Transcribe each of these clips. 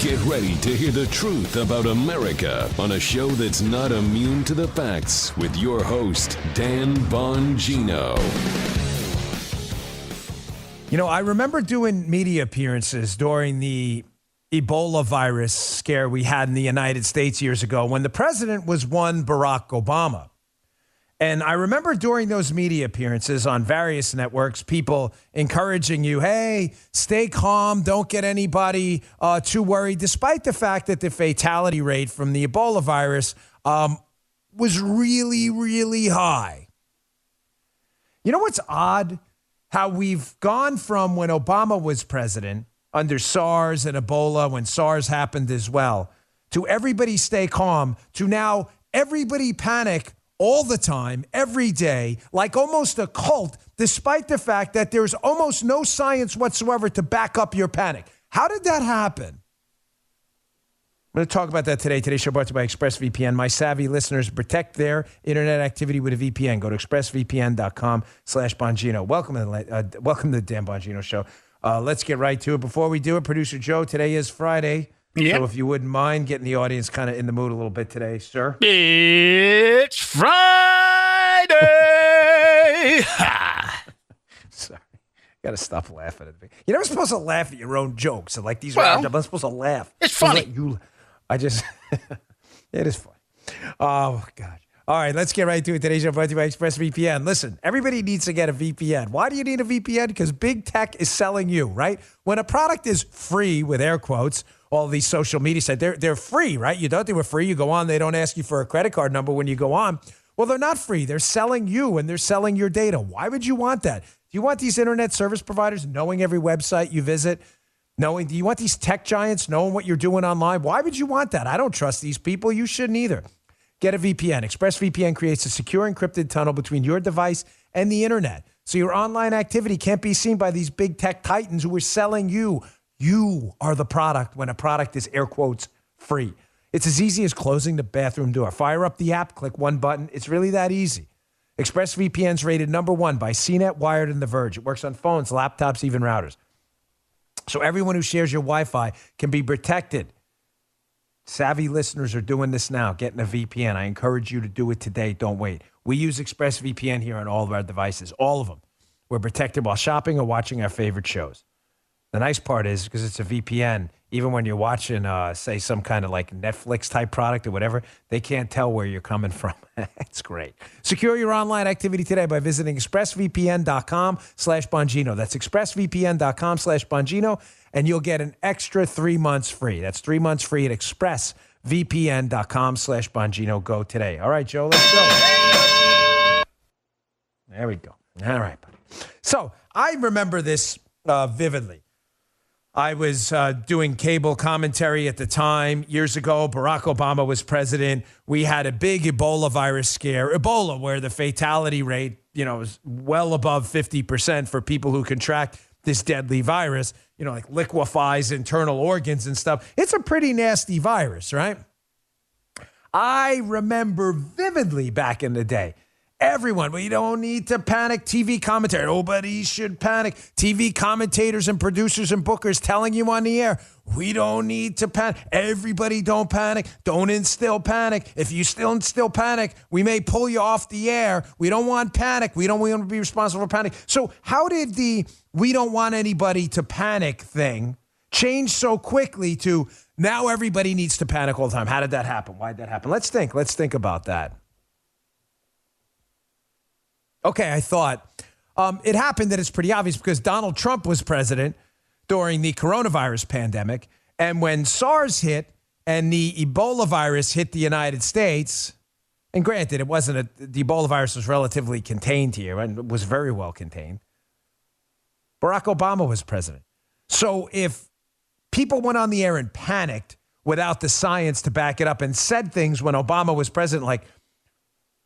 Get ready to hear the truth about America on a show that's not immune to the facts with your host, Dan Bongino. You know, I remember doing media appearances during the Ebola virus scare we had in the United States years ago when the president was one Barack Obama. And I remember during those media appearances on various networks, people encouraging you, hey, stay calm, don't get anybody too worried, despite the fact that the fatality rate from the Ebola virus was really, really high. You know what's odd? How we've gone from when Obama was president, under SARS and Ebola, when SARS happened as well, to everybody stay calm, to now everybody panic all the time, every day, like almost a cult, despite the fact that there's almost no science whatsoever to back up your panic. How did that happen? I'm going to talk about that today. Today's show brought to you by Expressvpn. My savvy listeners protect their internet activity with a VPN. Go to expressvpn.com/Bongino. Welcome to the Dan Bongino Show. Let's get right to it. Before we do it, Producer Joe, today is Friday. Yep. So if you wouldn't mind getting the audience kind of in the mood a little bit today, sir. It's Friday. Sorry. You got to stop laughing at me. You're never supposed to laugh at your own jokes. And like these I'm not supposed to laugh. It's funny. It is funny. Oh, God. All right, let's get right to it. Today's show brought to you by ExpressVPN. Listen, everybody needs to get a VPN. Why do you need a VPN? Because big tech is selling you, right? When a product is free, with air quotes, all these social media sites, they're free, right? You thought they were free. You go on, they don't ask you for a credit card number when you go on. Well, they're not free. They're selling you and they're selling your data. Why would you want that? Do you want these internet service providers knowing every website you visit? Do you want these tech giants knowing what you're doing online? Why would you want that? I don't trust these people. You shouldn't either. Get a VPN. ExpressVPN creates a secure encrypted tunnel between your device and the internet. So your online activity can't be seen by these big tech titans who are selling you. You are the product when a product is, air quotes, free. It's as easy as closing the bathroom door. Fire up the app, click one button. It's really that easy. ExpressVPN's rated #1 by CNET, Wired, and The Verge. It works on phones, laptops, even routers. So everyone who shares your Wi-Fi can be protected. Savvy listeners are doing this now, getting a VPN. I encourage you to do it today. Don't wait. We use ExpressVPN here on all of our devices, all of them. We're protected while shopping or watching our favorite shows. The nice part is, because it's a VPN, even when you're watching, say, some kind of like Netflix type product or whatever, they can't tell where you're coming from. It's great. Secure your online activity today by visiting expressvpn.com/Bongino. That's expressvpn.com/Bongino, and you'll get an extra 3 months free. That's 3 months free at expressvpn.com/Bongino. Go today. All right, Joe, let's go. There we go. All right, buddy. So I remember this vividly. I was doing cable commentary at the time. Years ago, Barack Obama was president. We had a big Ebola virus scare. Ebola, where the fatality rate, is well above 50% for people who contract this deadly virus, like liquefies internal organs and stuff. It's a pretty nasty virus, right? I remember vividly back in the day, everyone, we don't need to panic. TV commentary, nobody should panic. TV commentators and producers and bookers telling you on the air, we don't need to panic. Everybody don't panic. Don't instill panic. If you still instill panic, we may pull you off the air. We don't want panic. We don't want to be responsible for panic. So how did the we don't want anybody to panic thing change so quickly to now everybody needs to panic all the time? How did that happen? Why did that happen? Let's think about that. Okay, I thought it happened that it's pretty obvious because Donald Trump was president during the coronavirus pandemic. And when SARS hit and the Ebola virus hit the United States, and granted, the Ebola virus was relatively contained here and was very well contained, Barack Obama was president. So if people went on the air and panicked without the science to back it up and said things when Obama was president like,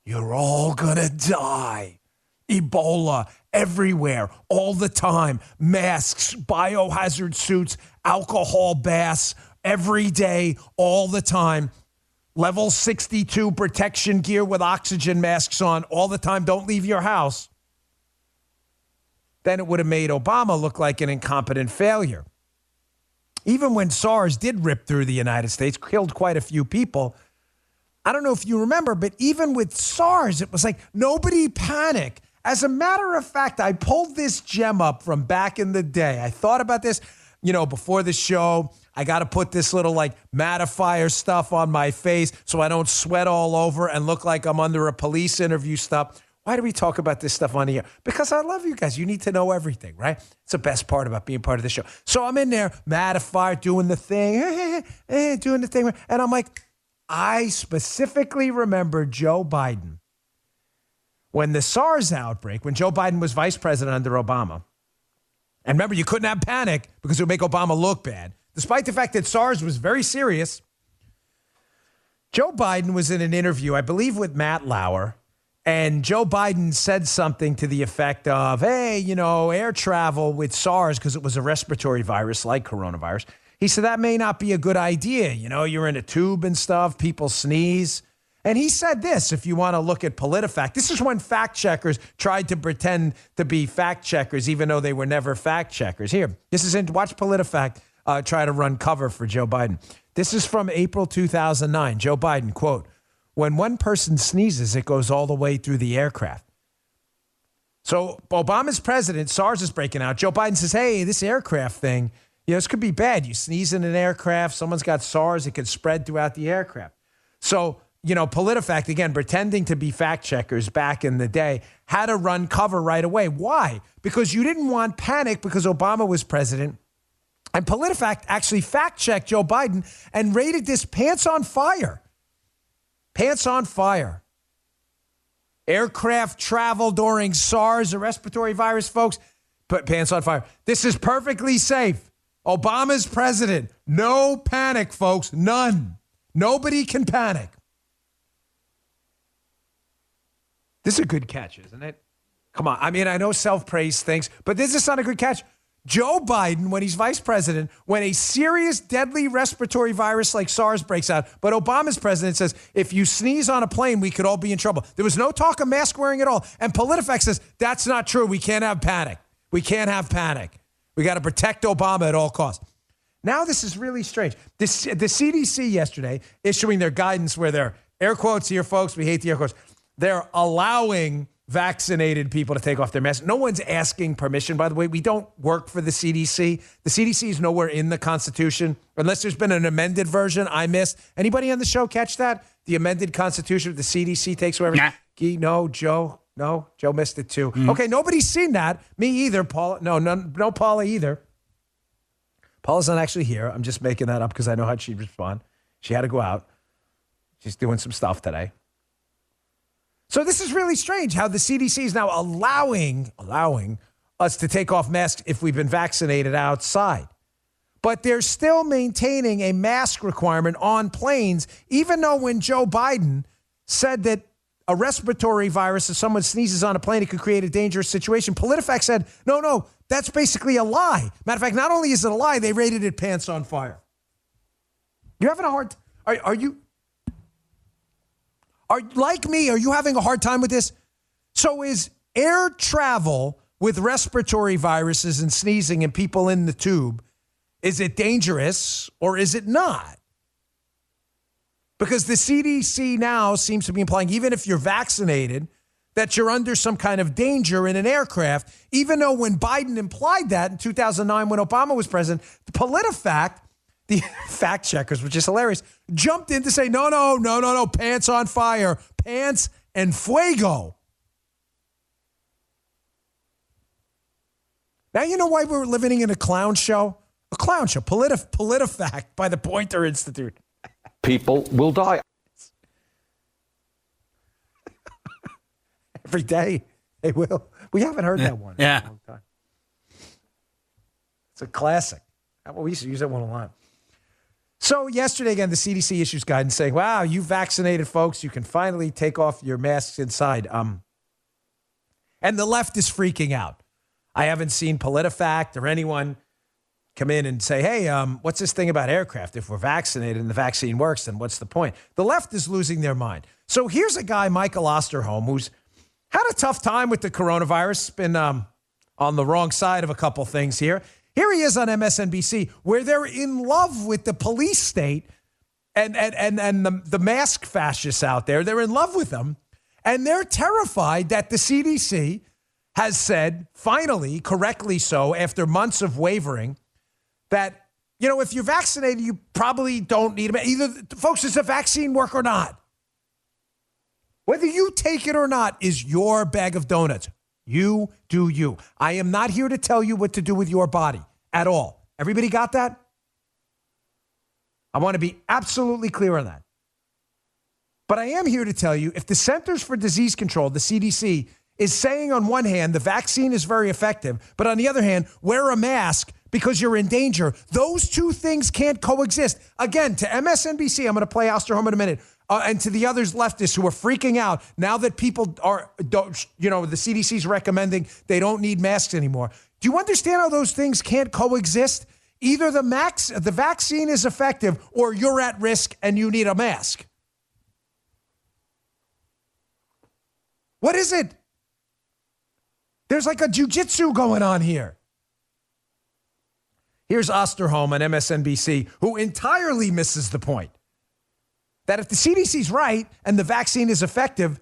you're all gonna die. Ebola everywhere, all the time. Masks, biohazard suits, alcohol baths, every day, all the time. Level 62 protection gear with oxygen masks on all the time. Don't leave your house. Then it would have made Obama look like an incompetent failure. even when SARS did rip through the United States, killed quite a few people. I don't know if you remember, but even with SARS, it was like nobody panic. As a matter of fact, I pulled this gem up from back in the day. I thought about this, before the show. I got to put this little mattifier stuff on my face so I don't sweat all over and look like I'm under a police interview stuff. Why do we talk about this stuff on the air? Because I love you guys. You need to know everything, right? It's the best part about being part of the show. So I'm in there, mattifier, doing the thing, and I'm like, I specifically remember Joe Biden when the SARS outbreak, when Joe Biden was vice president under Obama. And remember, you couldn't have panic because it would make Obama look bad. Despite the fact that SARS was very serious, Joe Biden was in an interview, I believe, with Matt Lauer. And Joe Biden said something to the effect of, hey, air travel with SARS, because it was a respiratory virus like coronavirus. He said that may not be a good idea. You're in a tube and stuff. People sneeze. And he said this, if you want to look at PolitiFact. This is when fact checkers tried to pretend to be fact checkers, even though they were never fact checkers. Here, watch PolitiFact try to run cover for Joe Biden. This is from April 2009. Joe Biden, quote, when one person sneezes, it goes all the way through the aircraft. So Obama's president, SARS is breaking out. Joe Biden says, hey, this aircraft thing, this could be bad. You sneeze in an aircraft, someone's got SARS, it could spread throughout the aircraft. So, PolitiFact, again, pretending to be fact checkers back in the day, had to run cover right away. Why? Because you didn't want panic because Obama was president. And PolitiFact actually fact-checked Joe Biden and rated this pants on fire. Pants on fire. Aircraft travel during SARS, a respiratory virus, folks, put pants on fire. This is perfectly safe. Obama's president. No panic, folks. None. Nobody can panic. This is a good catch, isn't it? Come on. I mean, I know self-praise things, but this is not a good catch. Joe Biden, when he's vice president, when a serious, deadly respiratory virus like SARS breaks out, but Obama's president says, if you sneeze on a plane, we could all be in trouble. There was no talk of mask wearing at all. And PolitiFact says, that's not true. We can't have panic. We can't have panic. We got to protect Obama at all costs. Now this is really strange. The CDC yesterday issuing their guidance where they're, air quotes here, folks, we hate the air quotes, they're allowing vaccinated people to take off their masks. No one's asking permission, by the way. We don't work for the CDC. The CDC is nowhere in the Constitution, unless there's been an amended version I missed. Anybody on the show catch that? The amended Constitution, the CDC takes whoever. Nah. No, Joe. No, Joe missed it too. Okay, nobody's seen that. Me either, Paula. No, Paula either. Paula's not actually here. I'm just making that up because I know how she'd respond. She had to go out. She's doing some stuff today. So this is really strange how the CDC is now allowing us to take off masks if we've been vaccinated outside. But they're still maintaining a mask requirement on planes, even though when Joe Biden said that a respiratory virus, if someone sneezes on a plane, it could create a dangerous situation. PolitiFact said, no, that's basically a lie. Matter of fact, not only is it a lie, they rated it pants on fire. You having a hard time? Like me, are you having a hard time with this? So is air travel with respiratory viruses and sneezing and people in the tube, is it dangerous or is it not? Because the CDC now seems to be implying, even if you're vaccinated, that you're under some kind of danger in an aircraft, even though when Biden implied that in 2009 when Obama was president, the PolitiFact, the fact checkers, which is hilarious, jumped in to say, no, pants on fire, pants and fuego. Now you know why we're living in a clown show? A clown show, PolitiFact by the Poynter Institute. People will die. Every day they will. We haven't heard that one in a long time. It's a classic. We used to use that one a lot. So yesterday, again, the CDC issues guidance saying, wow, you vaccinated folks, you can finally take off your masks inside. And the left is freaking out. I haven't seen PolitiFact or anyone come in and say, hey, what's this thing about aircraft? If we're vaccinated and the vaccine works, then what's the point? The left is losing their mind. So here's a guy, Michael Osterholm, who's had a tough time with the coronavirus, been on the wrong side of a couple things here. Here he is on MSNBC, where they're in love with the police state and the mask fascists out there. They're in love with them, and they're terrified that the CDC has said, finally, correctly so, after months of wavering, that, if you're vaccinated, you probably don't need it. Either, folks, does the vaccine work or not? Whether you take it or not is your bag of donuts. You do you. I am not here to tell you what to do with your body at all. Everybody got that? I want to be absolutely clear on that. But I am here to tell you, if the Centers for Disease Control, the CDC, is saying on one hand, the vaccine is very effective, but on the other hand, wear a mask because you're in danger, those two things can't coexist. Again, to MSNBC, I'm going to play Osterholm in a minute, and to the others leftists who are freaking out now that people are, the CDC's recommending they don't need masks anymore. Do you understand how those things can't coexist? Either the vaccine is effective or you're at risk and you need a mask. What is it? There's like a jujitsu going on here. Here's Osterholm on MSNBC, who entirely misses the point that if the CDC's right and the vaccine is effective,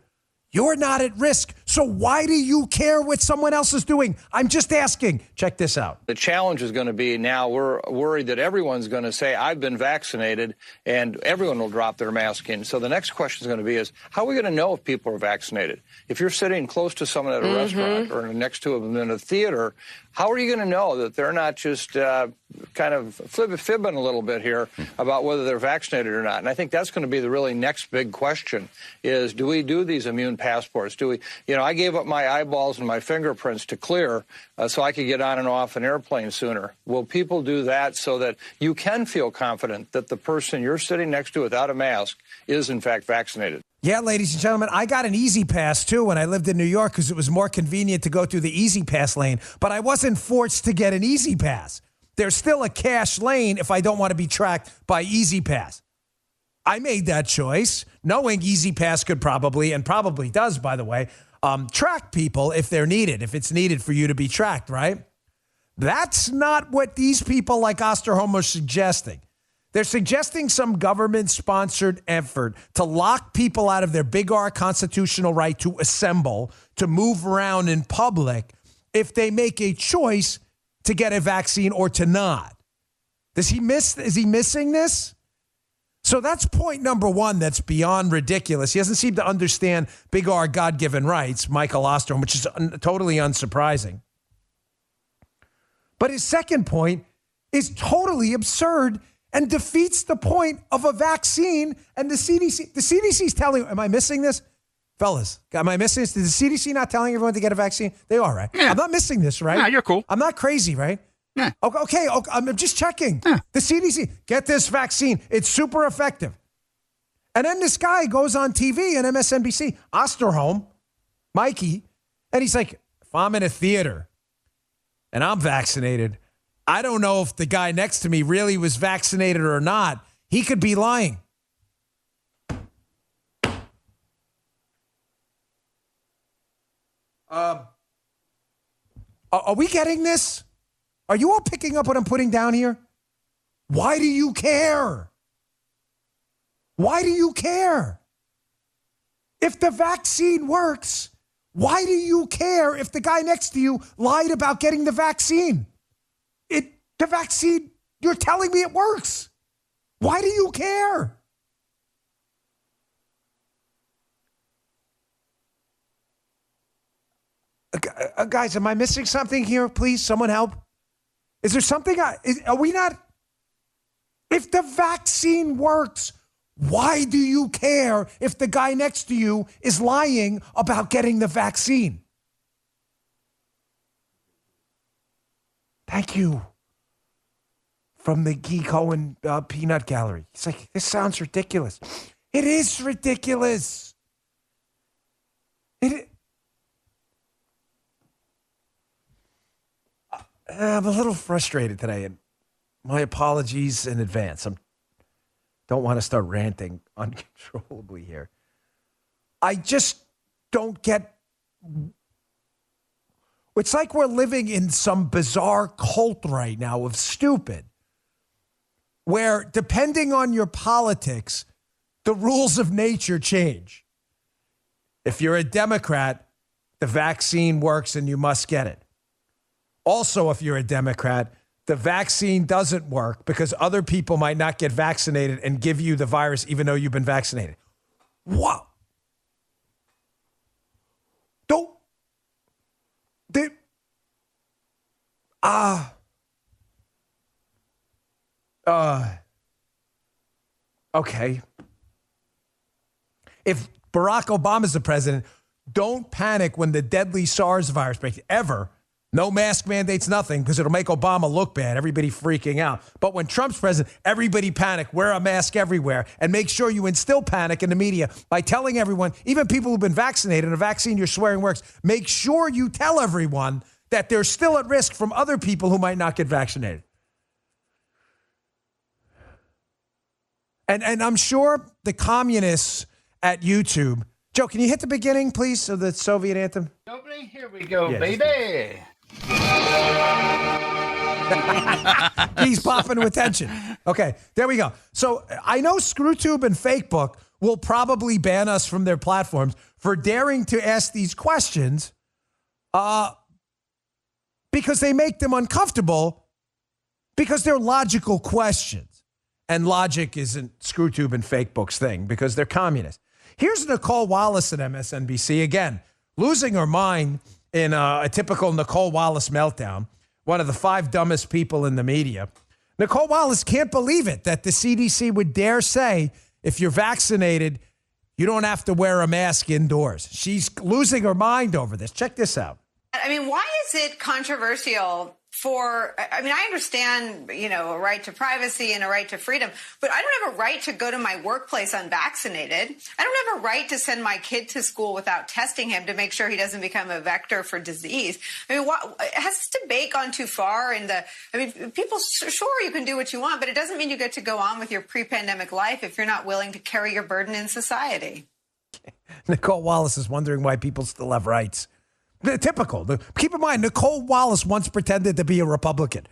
you're not at risk. So why do you care what someone else is doing? I'm just asking. Check this out. The challenge is going to be now we're worried that everyone's going to say, I've been vaccinated, and everyone will drop their mask in. So the next question is going to be how are we going to know if people are vaccinated? If you're sitting close to someone at a restaurant or next to them in a theater, how are you going to know that they're not just kind of fibbing a little bit here about whether they're vaccinated or not? And I think that's going to be the really next big question is, do we do these immune passports? Do we, I gave up my eyeballs and my fingerprints to clear so I could get on and off an airplane sooner. Will people do that so that you can feel confident that the person you're sitting next to without a mask is in fact vaccinated? Yeah, ladies and gentlemen, I got an Easy Pass, too, when I lived in New York because it was more convenient to go through the Easy Pass lane. But I wasn't forced to get an Easy Pass. There's still a cash lane if I don't want to be tracked by Easy Pass. I made that choice, knowing Easy Pass could probably, and probably does, by the way, track people if they're needed, if it's needed for you to be tracked, right? That's not what these people like Osterholm are suggesting. They're suggesting some government-sponsored effort to lock people out of their big R constitutional right to assemble, to move around in public if they make a choice to get a vaccine or to not. Is he missing this? So that's point number one that's beyond ridiculous. He doesn't seem to understand big R God-given rights, Michael Osterholm, which is totally unsurprising. But his second point is totally absurd and defeats the point of a vaccine and the CDC. The CDC's telling, am I missing this? Fellas, am I missing this? Is the CDC not telling everyone to get a vaccine? They are, right? Yeah. I'm not missing this, right? Yeah, you're cool. I'm not crazy, right? Yeah. Okay, I'm just checking. Yeah. The CDC, get this vaccine. It's super effective. And then this guy goes on TV and MSNBC, Osterholm, Mikey, and he's like, if I'm in a theater and I'm vaccinated, I don't know if the guy next to me really was vaccinated or not. He could be lying. Are we getting this? Are you all picking up what I'm putting down here? Why do you care? Why do you care? If the vaccine works, why do you care if the guy next to you lied about getting the vaccine? The vaccine, you're telling me it works. Why do you care? Guys, am I missing something here? Please, someone help. Is there something? Are we not? If the vaccine works, why do you care if the guy next to you is lying about getting the vaccine? Thank you. From the Guy Cohen Peanut Gallery. He's like, this sounds ridiculous. It is ridiculous. I'm a little frustrated today, and my apologies in advance. I don't want to start ranting uncontrollably here. I just don't get. It's like we're living in some bizarre cult right now of stupid, where depending on your politics, the rules of nature change. If you're a Democrat, the vaccine works and you must get it. Also, if you're a Democrat, the vaccine doesn't work because other people might not get vaccinated and give you the virus even though you've been vaccinated. What? Don't. They, okay. If Barack Obama's the president, don't panic when the deadly SARS virus breaks. Ever. No mask mandates, nothing, because it'll make Obama look bad. Everybody freaking out. But when Trump's president, everybody panic. Wear a mask everywhere. And make sure you instill panic in the media by telling everyone, even people who've been vaccinated, and a vaccine you're swearing works, make sure you tell everyone that they're still at risk from other people who might not get vaccinated. And I'm sure the communists at YouTube. Joe, can you hit the beginning, please, of the Soviet anthem? Nobody, here we go, Yeah, baby. He's popping with tension. Okay, there we go. So I know ScrewTube and Fakebook will probably ban us from their platforms for daring to ask these questions because they make them uncomfortable because they're logical questions. And logic isn't ScrewTube and Fakebook's thing because they're communists. Here's Nicole Wallace at MSNBC. Again, losing her mind in a typical Nicole Wallace meltdown, one of the 5 dumbest people in the media. Nicole Wallace can't believe it that the CDC would dare say, if you're vaccinated, you don't have to wear a mask indoors. She's losing her mind over this. Check this out. I mean, why is it controversial I understand, a right to privacy and a right to freedom, but I don't have a right to go to my workplace unvaccinated. I don't have a right to send my kid to school without testing him to make sure he doesn't become a vector for disease. I mean, has this debate gone too far people, sure, you can do what you want, but it doesn't mean you get to go on with your pre-pandemic life if you're not willing to carry your burden in society. Nicole Wallace is wondering why people still have rights. Typical. Keep in mind, Nicole Wallace once pretended to be a Republican.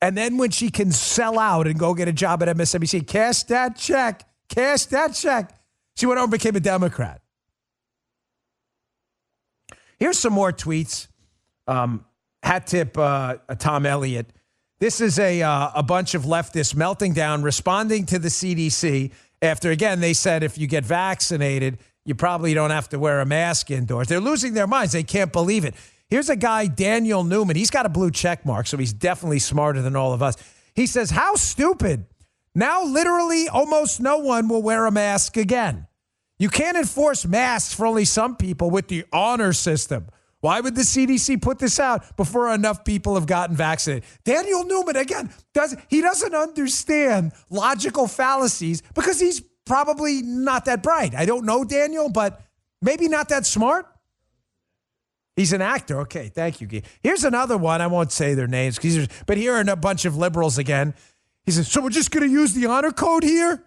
And then when she can sell out and go get a job at MSNBC, cash that check, she went over and became a Democrat. Here's some more tweets. Hat tip Tom Elliott. This is a bunch of leftists melting down, responding to the CDC after, again, they said if you get vaccinated, you probably don't have to wear a mask indoors. They're losing their minds. They can't believe it. Here's a guy, Daniel Newman. He's got a blue check mark, so he's definitely smarter than all of us. He says, how stupid. Now literally almost no one will wear a mask again. You can't enforce masks for only some people with the honor system. Why would the CDC put this out before enough people have gotten vaccinated? Daniel Newman, again, doesn't understand logical fallacies because he's probably not that bright. I don't know Daniel, but maybe not that smart. He's an actor. Okay, thank you, Guy. Here's another one. I won't say their names, but here are a bunch of liberals again. He says, so we're just going to use the honor code here?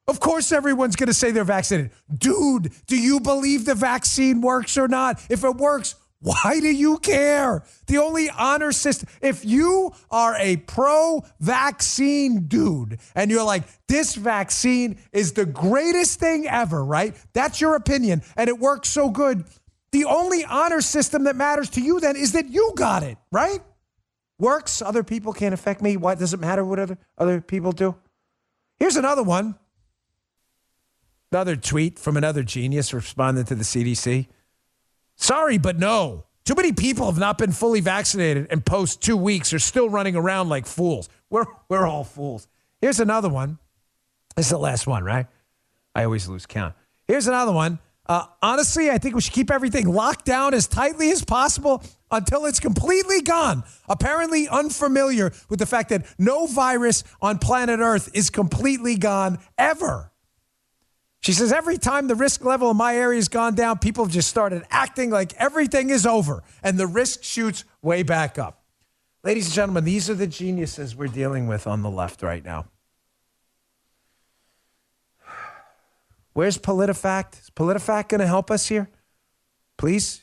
Of course everyone's going to say they're vaccinated. Dude, do you believe the vaccine works or not? If it works, why do you care? The only honor system, if you are a pro-vaccine dude and you're like, this vaccine is the greatest thing ever, right? That's your opinion and it works so good. The only honor system that matters to you then is that you got it, right? Works, other people can't affect me. Why does it matter what other people do? Here's another one. Another tweet from another genius responding to the CDC. Sorry, but no. Too many people have not been fully vaccinated and post 2 weeks are still running around like fools. We're all fools. Here's another one. This is the last one, right? I always lose count. Here's another one. Honestly, I think we should keep everything locked down as tightly as possible until it's completely gone. Apparently unfamiliar with the fact that no virus on planet Earth is completely gone ever. She says, every time the risk level in my area has gone down, people have just started acting like everything is over, and the risk shoots way back up. Ladies and gentlemen, these are the geniuses we're dealing with on the left right now. Where's PolitiFact? Is PolitiFact going to help us here? Please?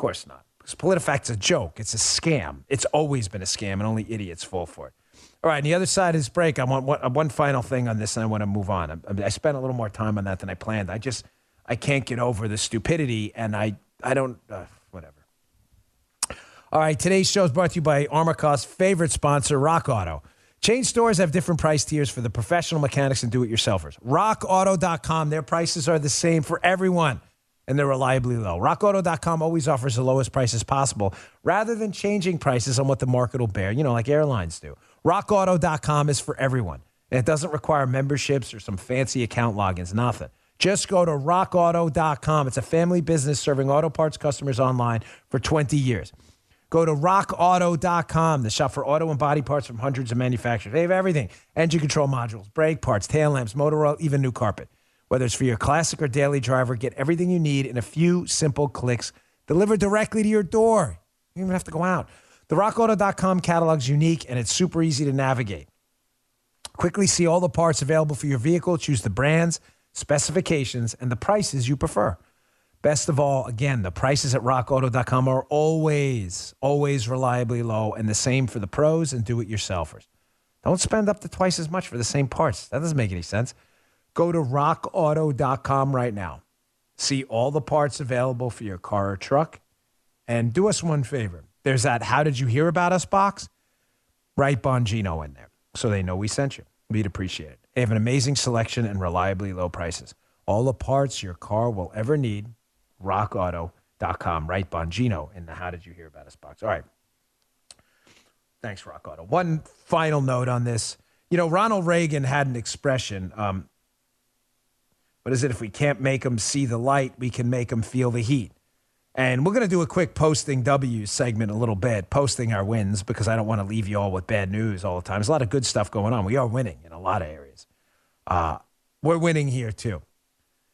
course not. Because PolitiFact's a joke. It's a scam. It's always been a scam, and only idiots fall for it. All right, on the other side of this break, I want one final thing on this, and I want to move on. I spent a little more time on that than I planned. I can't get over the stupidity, and I don't, whatever. All right, today's show is brought to you by Armorcost's favorite sponsor, Rock Auto. Chain stores have different price tiers for the professional mechanics and do-it-yourselfers. RockAuto.com, their prices are the same for everyone, and they're reliably low. RockAuto.com always offers the lowest prices possible rather than changing prices on what the market will bear, like airlines do. RockAuto.com is for everyone, and it doesn't require memberships or some fancy account logins, nothing. Just go to RockAuto.com. It's a family business serving auto parts customers online for 20 years. Go to RockAuto.com, the shop for auto and body parts from hundreds of manufacturers. They have everything. Engine control modules, brake parts, tail lamps, motor oil, even new carpet. Whether it's for your classic or daily driver, get everything you need in a few simple clicks delivered directly to your door. You don't even have to go out. The RockAuto.com catalog is unique, and it's super easy to navigate. Quickly see all the parts available for your vehicle. Choose the brands, specifications, and the prices you prefer. Best of all, again, the prices at RockAuto.com are always reliably low, and the same for the pros and do-it-yourselfers. Don't spend up to twice as much for the same parts. That doesn't make any sense. Go to RockAuto.com right now. See all the parts available for your car or truck, and do us one favor. There's that How Did You Hear About Us box. Write Bongino in there so they know we sent you. We'd appreciate it. They have an amazing selection and reliably low prices. All the parts your car will ever need. RockAuto.com. Write Bongino in the How Did You Hear About Us box. All right. Thanks, Rock Auto. One final note on this. Ronald Reagan had an expression. What is it? If we can't make them see the light, we can make them feel the heat. And we're going to do a quick posting W's segment a little bit, posting our wins, because I don't want to leave you all with bad news all the time. There's a lot of good stuff going on. We are winning in a lot of areas. We're winning here, too.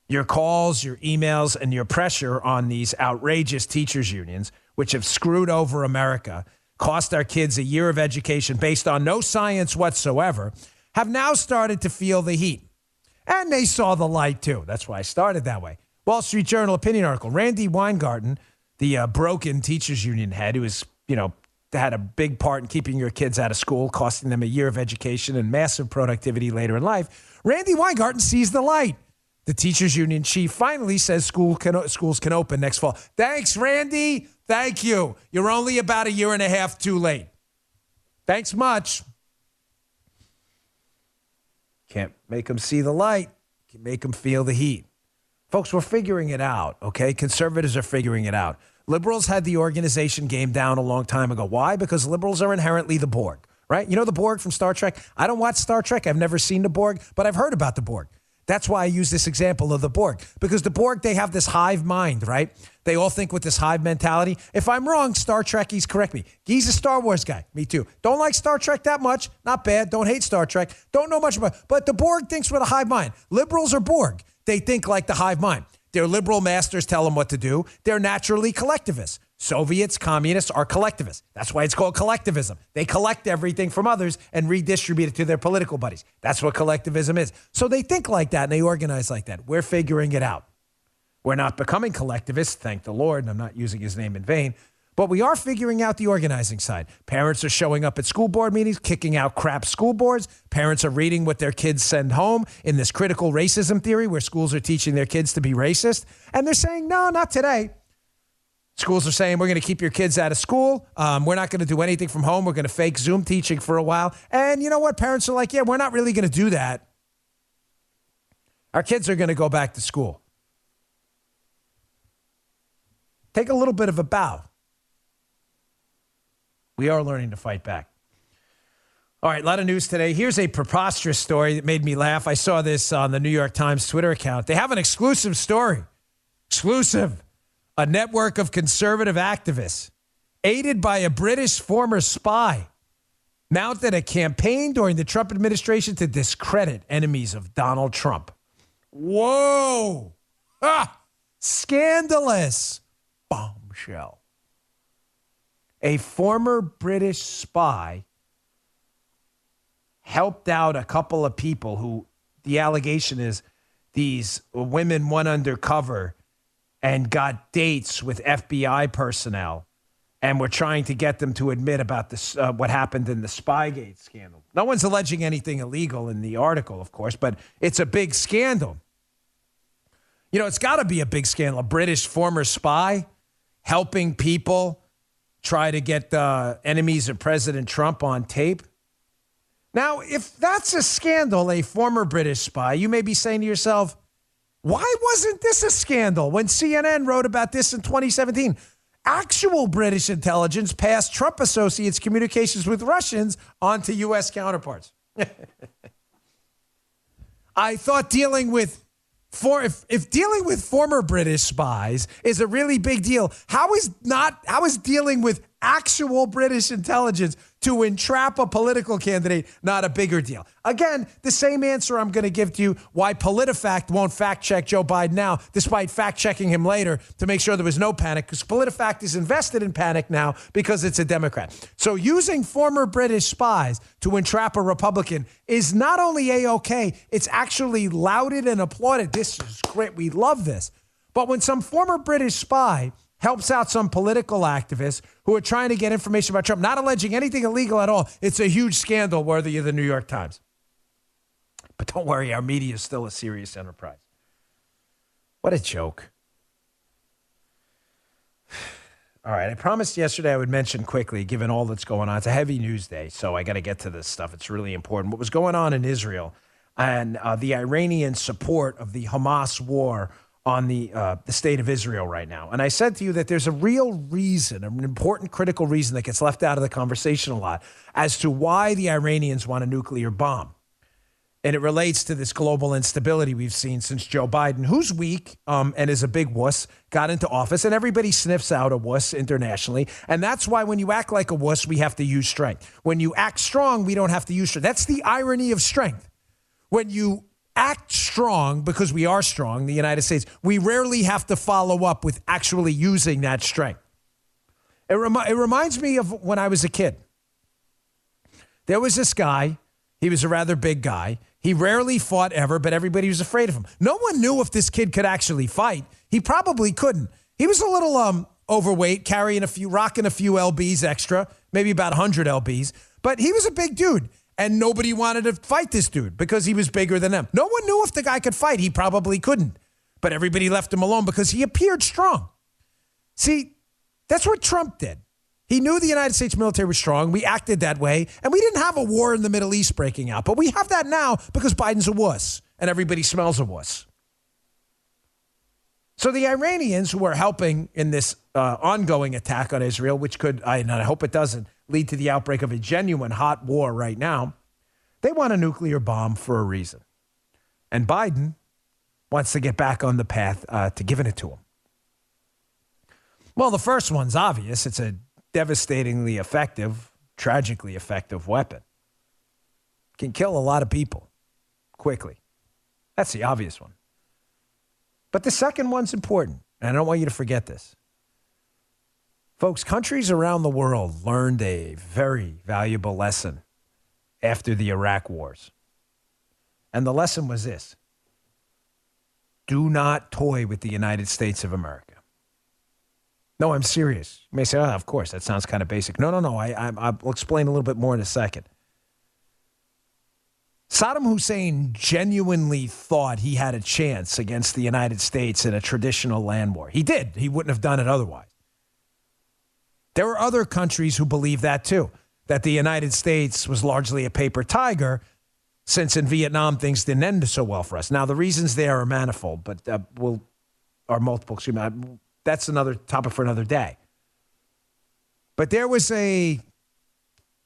Your calls, your emails, and your pressure on these outrageous teachers' unions, which have screwed over America, cost our kids a year of education based on no science whatsoever, have now started to feel the heat. And they saw the light, too. That's why I started that way. Wall Street Journal opinion article. Randy Weingarten, the broken teachers union head who is, had a big part in keeping your kids out of school, costing them a year of education and massive productivity later in life. Randy Weingarten sees the light. The teachers union chief finally says schools can open next fall. Thanks, Randy. Thank you. You're only about a year and a half too late. Thanks much. Can't make them see the light. Can make them feel the heat. Folks, we're figuring it out, okay? Conservatives are figuring it out. Liberals had the organization game down a long time ago. Why? Because liberals are inherently the Borg, right? You know the Borg from Star Trek? I don't watch Star Trek. I've never seen the Borg, but I've heard about the Borg. That's why I use this example of the Borg. Because the Borg, they have this hive mind, right? They all think with this hive mentality. If I'm wrong, Star Trekkies, correct me. He's a Star Wars guy. Me too. Don't like Star Trek that much. Not bad. Don't hate Star Trek. Don't know much about it. But the Borg thinks with a hive mind. Liberals are Borg. They think like the hive mind. Their liberal masters tell them what to do. They're naturally collectivists. Soviets, communists are collectivists. That's why it's called collectivism. They collect everything from others and redistribute it to their political buddies. That's what collectivism is. So they think like that and they organize like that. We're figuring it out. We're not becoming collectivists, thank the Lord, and I'm not using his name in vain. But we are figuring out the organizing side. Parents are showing up at school board meetings, kicking out crap school boards. Parents are reading what their kids send home in this critical racism theory where schools are teaching their kids to be racist. And they're saying, no, not today. Schools are saying, we're going to keep your kids out of school. We're not going to do anything from home. We're going to fake Zoom teaching for a while. And you know what? Parents are like, yeah, we're not really going to do that. Our kids are going to go back to school. Take a little bit of a bow. We are learning to fight back. All right, a lot of news today. Here's a preposterous story that made me laugh. I saw this on the New York Times Twitter account. They have an exclusive story. Exclusive. A network of conservative activists, aided by a British former spy, mounted a campaign during the Trump administration to discredit enemies of Donald Trump. Whoa. Scandalous. Bombshell. A former British spy helped out a couple of people who the allegation is these women went undercover and got dates with FBI personnel and were trying to get them to admit about this, what happened in the Spygate scandal. No one's alleging anything illegal in the article, of course, but it's a big scandal. You know, it's got to be a big scandal. A British former spy helping people try to get the enemies of President Trump on tape. Now, if that's a scandal, a former British spy, you may be saying to yourself, why wasn't this a scandal when CNN wrote about this in 2017? Actual British intelligence passed Trump associates' communications with Russians onto U.S. counterparts. I thought dealing with if dealing with former British spies is a really big deal, how is dealing with actual British intelligence to entrap a political candidate not a bigger deal? Again, the same answer I'm going to give to you why PolitiFact won't fact-check Joe Biden now, despite fact-checking him later to make sure there was no panic, because PolitiFact is invested in panic now because it's a Democrat. So using former British spies to entrap a Republican is not only A-OK, it's actually lauded and applauded. This is great. We love this. But when some former British spy helps out some political activists who are trying to get information about Trump, not alleging anything illegal at all, it's a huge scandal worthy of the New York Times. But don't worry, our media is still a serious enterprise. What a joke. All right, I promised yesterday I would mention quickly, given all that's going on. It's a heavy news day, so I got to get to this stuff. It's really important. What was going on in Israel and the Iranian support of the Hamas war on the state of Israel right now. And I said to you that there's a real reason, an important critical reason that gets left out of the conversation a lot as to why the Iranians want a nuclear bomb. And it relates to this global instability we've seen since Joe Biden, who's weak and is a big wuss, got into office. And everybody sniffs out a wuss internationally. And that's why when you act like a wuss, we have to use strength. When you act strong, we don't have to use strength. That's the irony of strength. When you act strong, because we are strong, the United States, we rarely have to follow up with actually using that strength. It reminds me of when I was a kid. There was this guy. He was a rather big guy. He rarely fought ever, but everybody was afraid of him. No one knew if this kid could actually fight. He probably couldn't. He was a little overweight, rocking a few lbs extra, maybe about 100 lbs. But he was a big dude. And nobody wanted to fight this dude because he was bigger than them. No one knew if the guy could fight. He probably couldn't. But everybody left him alone because he appeared strong. See, that's what Trump did. He knew the United States military was strong. We acted that way. And we didn't have a war in the Middle East breaking out. But we have that now because Biden's a wuss. And everybody smells a wuss. So the Iranians who are helping in this ongoing attack on Israel, which could, and I hope it doesn't, lead to the outbreak of a genuine hot war right now, they want a nuclear bomb for a reason. And Biden wants to get back on the path to giving it to him. Well, the first one's obvious. It's a devastatingly effective, tragically effective weapon. Can kill a lot of people quickly. That's the obvious one. But the second one's important, and I don't want you to forget this. Folks, countries around the world learned a very valuable lesson after the Iraq wars. And the lesson was this: do not toy with the United States of America. No, I'm serious. You may say, of course, that sounds kind of basic. No. I'll explain a little bit more in a second. Saddam Hussein genuinely thought he had a chance against the United States in a traditional land war. He did. He wouldn't have done it otherwise. There were other countries who believed that too, that the United States was largely a paper tiger, since in Vietnam things didn't end so well for us. Now, the reasons there are manifold, but are multiple. That's another topic for another day. But there was a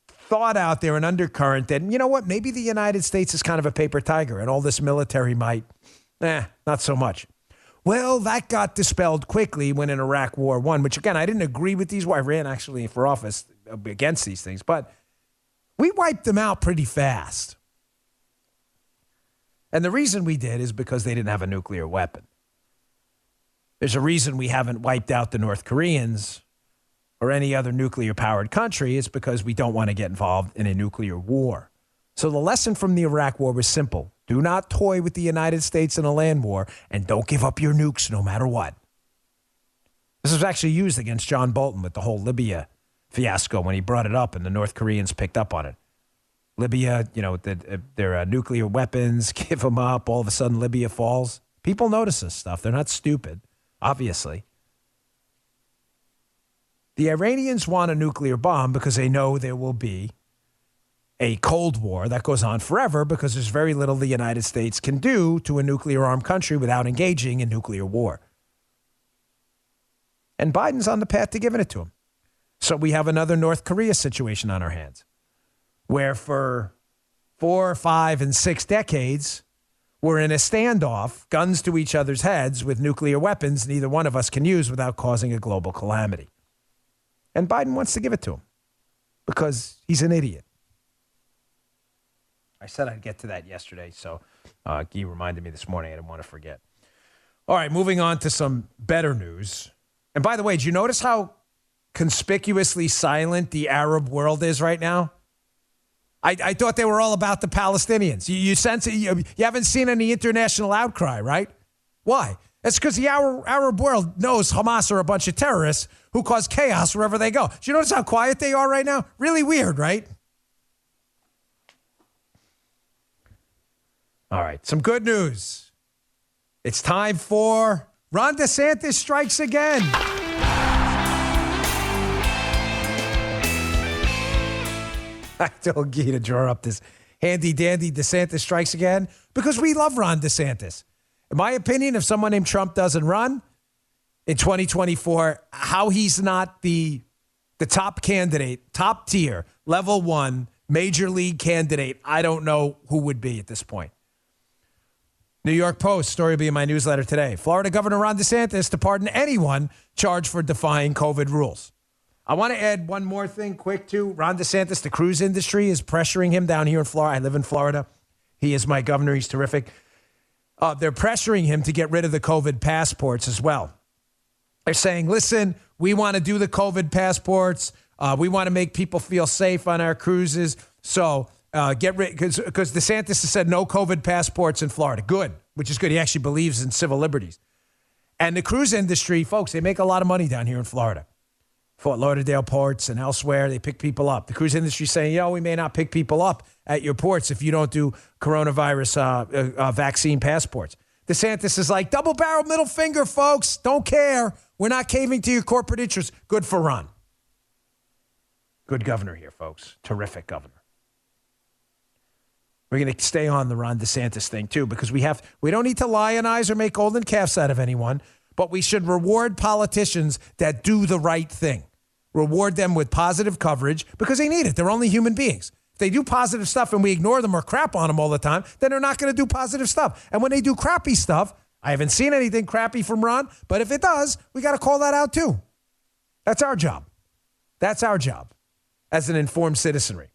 thought out there, an undercurrent that, you know what, maybe the United States is kind of a paper tiger and all this military might, not so much. Well, that got dispelled quickly when in Iraq War I, which, again, I didn't agree with these. Well, I ran actually for office against these things, but we wiped them out pretty fast. And the reason we did is because they didn't have a nuclear weapon. There's a reason we haven't wiped out the North Koreans or any other nuclear-powered country. It's because we don't want to get involved in a nuclear war. So the lesson from the Iraq War was simple. Do not toy with the United States in a land war, and don't give up your nukes no matter what. This was actually used against John Bolton with the whole Libya fiasco when he brought it up and the North Koreans picked up on it. Libya, their nuclear weapons, give them up. All of a sudden, Libya falls. People notice this stuff. They're not stupid, obviously. The Iranians want a nuclear bomb because they know there will be a Cold War that goes on forever because there's very little the United States can do to a nuclear-armed country without engaging in nuclear war. And Biden's on the path to giving it to him. So we have another North Korea situation on our hands, where for 4, 5, and 6 decades, we're in a standoff, guns to each other's heads with nuclear weapons neither one of us can use without causing a global calamity. And Biden wants to give it to him because he's an idiot. I said I'd get to that yesterday, so Guy reminded me this morning. I didn't want to forget. All right, moving on to some better news. And by the way, did you notice how conspicuously silent the Arab world is right now? I thought they were all about the Palestinians. You sense it? You haven't seen any international outcry, right? Why? It's because the Arab world knows Hamas are a bunch of terrorists who cause chaos wherever they go. Do you notice how quiet they are right now? Really weird, right? All right, some good news. It's time for Ron DeSantis strikes again. I told Guy to draw up this handy-dandy DeSantis strikes again because we love Ron DeSantis. In my opinion, if someone named Trump doesn't run in 2024, how he's not the top candidate, top tier, level 1, major league candidate, I don't know who would be at this point. New York Post, story will be in my newsletter today. Florida Governor Ron DeSantis to pardon anyone charged for defying COVID rules. I want to add one more thing quick, too. Ron DeSantis, the cruise industry is pressuring him down here in Florida. I live in Florida. He is my governor. He's terrific. They're pressuring him to get rid of the COVID passports as well. They're saying, listen, we want to do the COVID passports. We want to make people feel safe on our cruises. So get rid, because DeSantis has said no COVID passports in Florida. Good, which is good. He actually believes in civil liberties. And the cruise industry, folks, they make a lot of money down here in Florida. Fort Lauderdale ports and elsewhere, they pick people up. The cruise industry is saying, we may not pick people up at your ports if you don't do coronavirus vaccine passports. DeSantis is like, double-barrel middle finger, folks. Don't care. We're not caving to your corporate interests. Good for Ron. Good governor here, folks. Terrific governor. We're going to stay on the Ron DeSantis thing, too, because we don't need to lionize or make golden calves out of anyone, but we should reward politicians that do the right thing. Reward them with positive coverage because they need it. They're only human beings. If they do positive stuff and we ignore them or crap on them all the time, then they're not going to do positive stuff. And when they do crappy stuff, I haven't seen anything crappy from Ron, but if it does, we got to call that out too. That's our job. That's our job as an informed citizenry.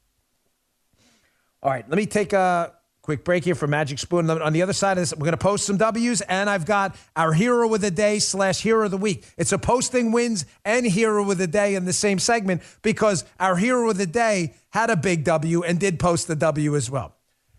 All right, let me take a quick break here for Magic Spoon. On the other side of this, we're going to post some W's, and I've got our Hero of the Day / Hero of the Week. It's a posting wins and Hero of the Day in the same segment because our Hero of the Day had a big W and did post the W as well.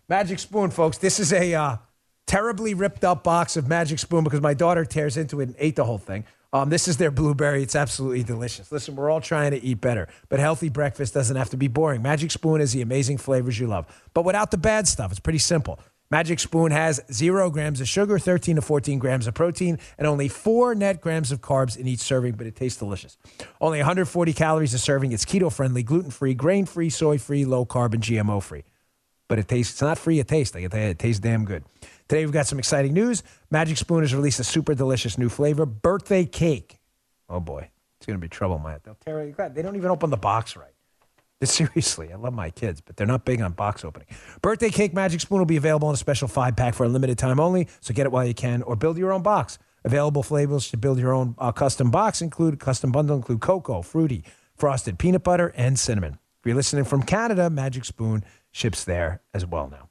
Magic Spoon, folks, this is a terribly ripped up box of Magic Spoon because my daughter tears into it and ate the whole thing. This is their blueberry. It's absolutely delicious. Listen, we're all trying to eat better, but healthy breakfast doesn't have to be boring. Magic Spoon is the amazing flavors you love, but without the bad stuff. It's pretty simple. Magic Spoon has 0 grams of sugar, 13 to 14 grams of protein, and only 4 net grams of carbs in each serving, but it tastes delicious. Only 140 calories a serving. It's keto-friendly, gluten-free, grain-free, soy-free, low-carb, and GMO-free. But it's not free of taste. I can tell you, it tastes damn good. Today, we've got some exciting news. Magic Spoon has released a super delicious new flavor, birthday cake. Oh, boy. It's going to be trouble, man. They'll tear it. They don't even open the box right. Seriously, I love my kids, but they're not big on box opening. Birthday cake Magic Spoon will be available in a special 5-pack for a limited time only, so get it while you can, or build your own box. Available flavors to build your own custom box custom bundle include cocoa, fruity, frosted, peanut butter, and cinnamon. If you're listening from Canada, Magic Spoon ships there as well now.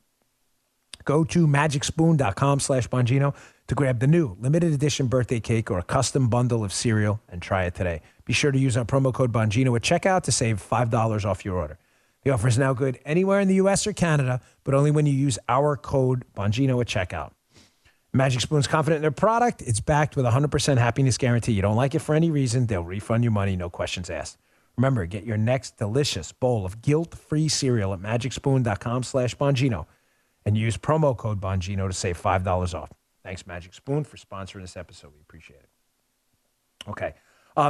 Go to magicspoon.com/Bongino to grab the new limited edition birthday cake or a custom bundle of cereal and try it today. Be sure to use our promo code Bongino at checkout to save $5 off your order. The offer is now good anywhere in the U.S. or Canada, but only when you use our code Bongino at checkout. Magic Spoon's confident in their product. It's backed with a 100% happiness guarantee. You don't like it for any reason, they'll refund your money, no questions asked. Remember, get your next delicious bowl of guilt-free cereal at magicspoon.com/Bongino and use promo code Bongino to save $5 off. Thanks, Magic Spoon, for sponsoring this episode. We appreciate it. Okay.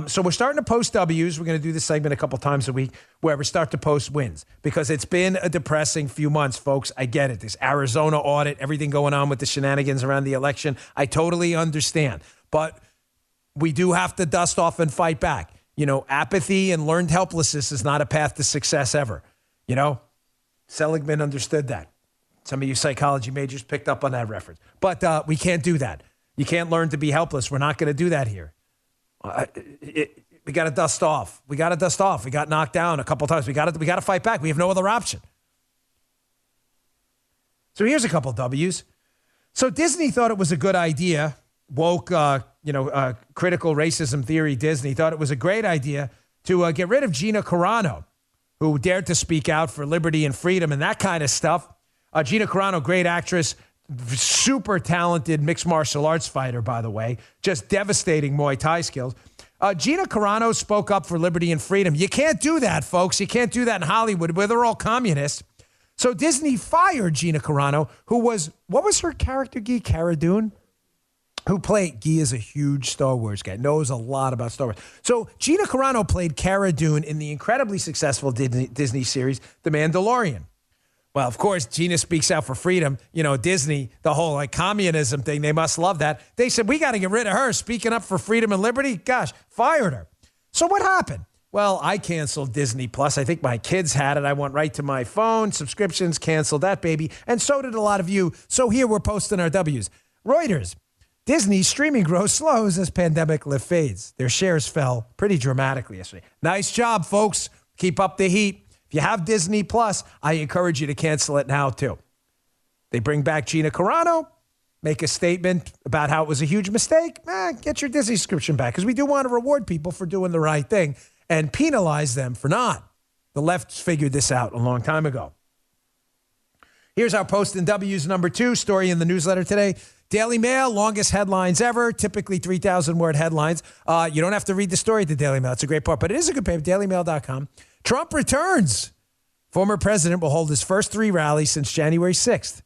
So we're starting to post W's. We're going to do this segment a couple times a week where we start to post wins because it's been a depressing few months, folks. I get it. This Arizona audit, everything going on with the shenanigans around the election. I totally understand. But we do have to dust off and fight back. You know, apathy and learned helplessness is not a path to success ever. You know, Seligman understood that. Some of you psychology majors picked up on that reference. But we can't do that. You can't learn to be helpless. We're not going to do that here. We got to dust off. We got to dust off. We got knocked down a couple times. We got to fight back. We have no other option. So here's a couple W's. So Disney thought it was a good idea. Woke, critical racism theory Disney thought it was a great idea to get rid of Gina Carano, who dared to speak out for liberty and freedom and that kind of stuff. Gina Carano, great actress, super talented mixed martial arts fighter, by the way, just devastating Muay Thai skills. Gina Carano spoke up for liberty and freedom. You can't do that, folks. You can't do that in Hollywood where they're all communists. So Disney fired Gina Carano, who was, what was her character, Guy? Cara Dune? Who played, Guy is a huge Star Wars guy, knows a lot about Star Wars. So Gina Carano played Cara Dune in the incredibly successful Disney series, The Mandalorian. Well, of course, Gina speaks out for freedom. You know, Disney, the whole communism thing, they must love that. They said, we got to get rid of her speaking up for freedom and liberty. Gosh, fired her. So what happened? Well, I canceled Disney Plus. I think my kids had it. I went right to my phone. Subscriptions, canceled that baby. And so did a lot of you. So here we're posting our W's. Reuters. Disney's streaming growth slows as pandemic lift fades. Their shares fell pretty dramatically yesterday. Nice job, folks. Keep up the heat. If you have Disney Plus, I encourage you to cancel it now, too. They bring back Gina Carano, make a statement about how it was a huge mistake. Get your Disney subscription back, because we do want to reward people for doing the right thing and penalize them for not. The left figured this out a long time ago. Here's our post in W's number 2, story in the newsletter today. Daily Mail, longest headlines ever, typically 3,000-word headlines. You don't have to read the story at the Daily Mail. It's a great part, but it is a good paper, dailymail.com. Trump returns. Former president will hold his first 3 rallies since January 6th.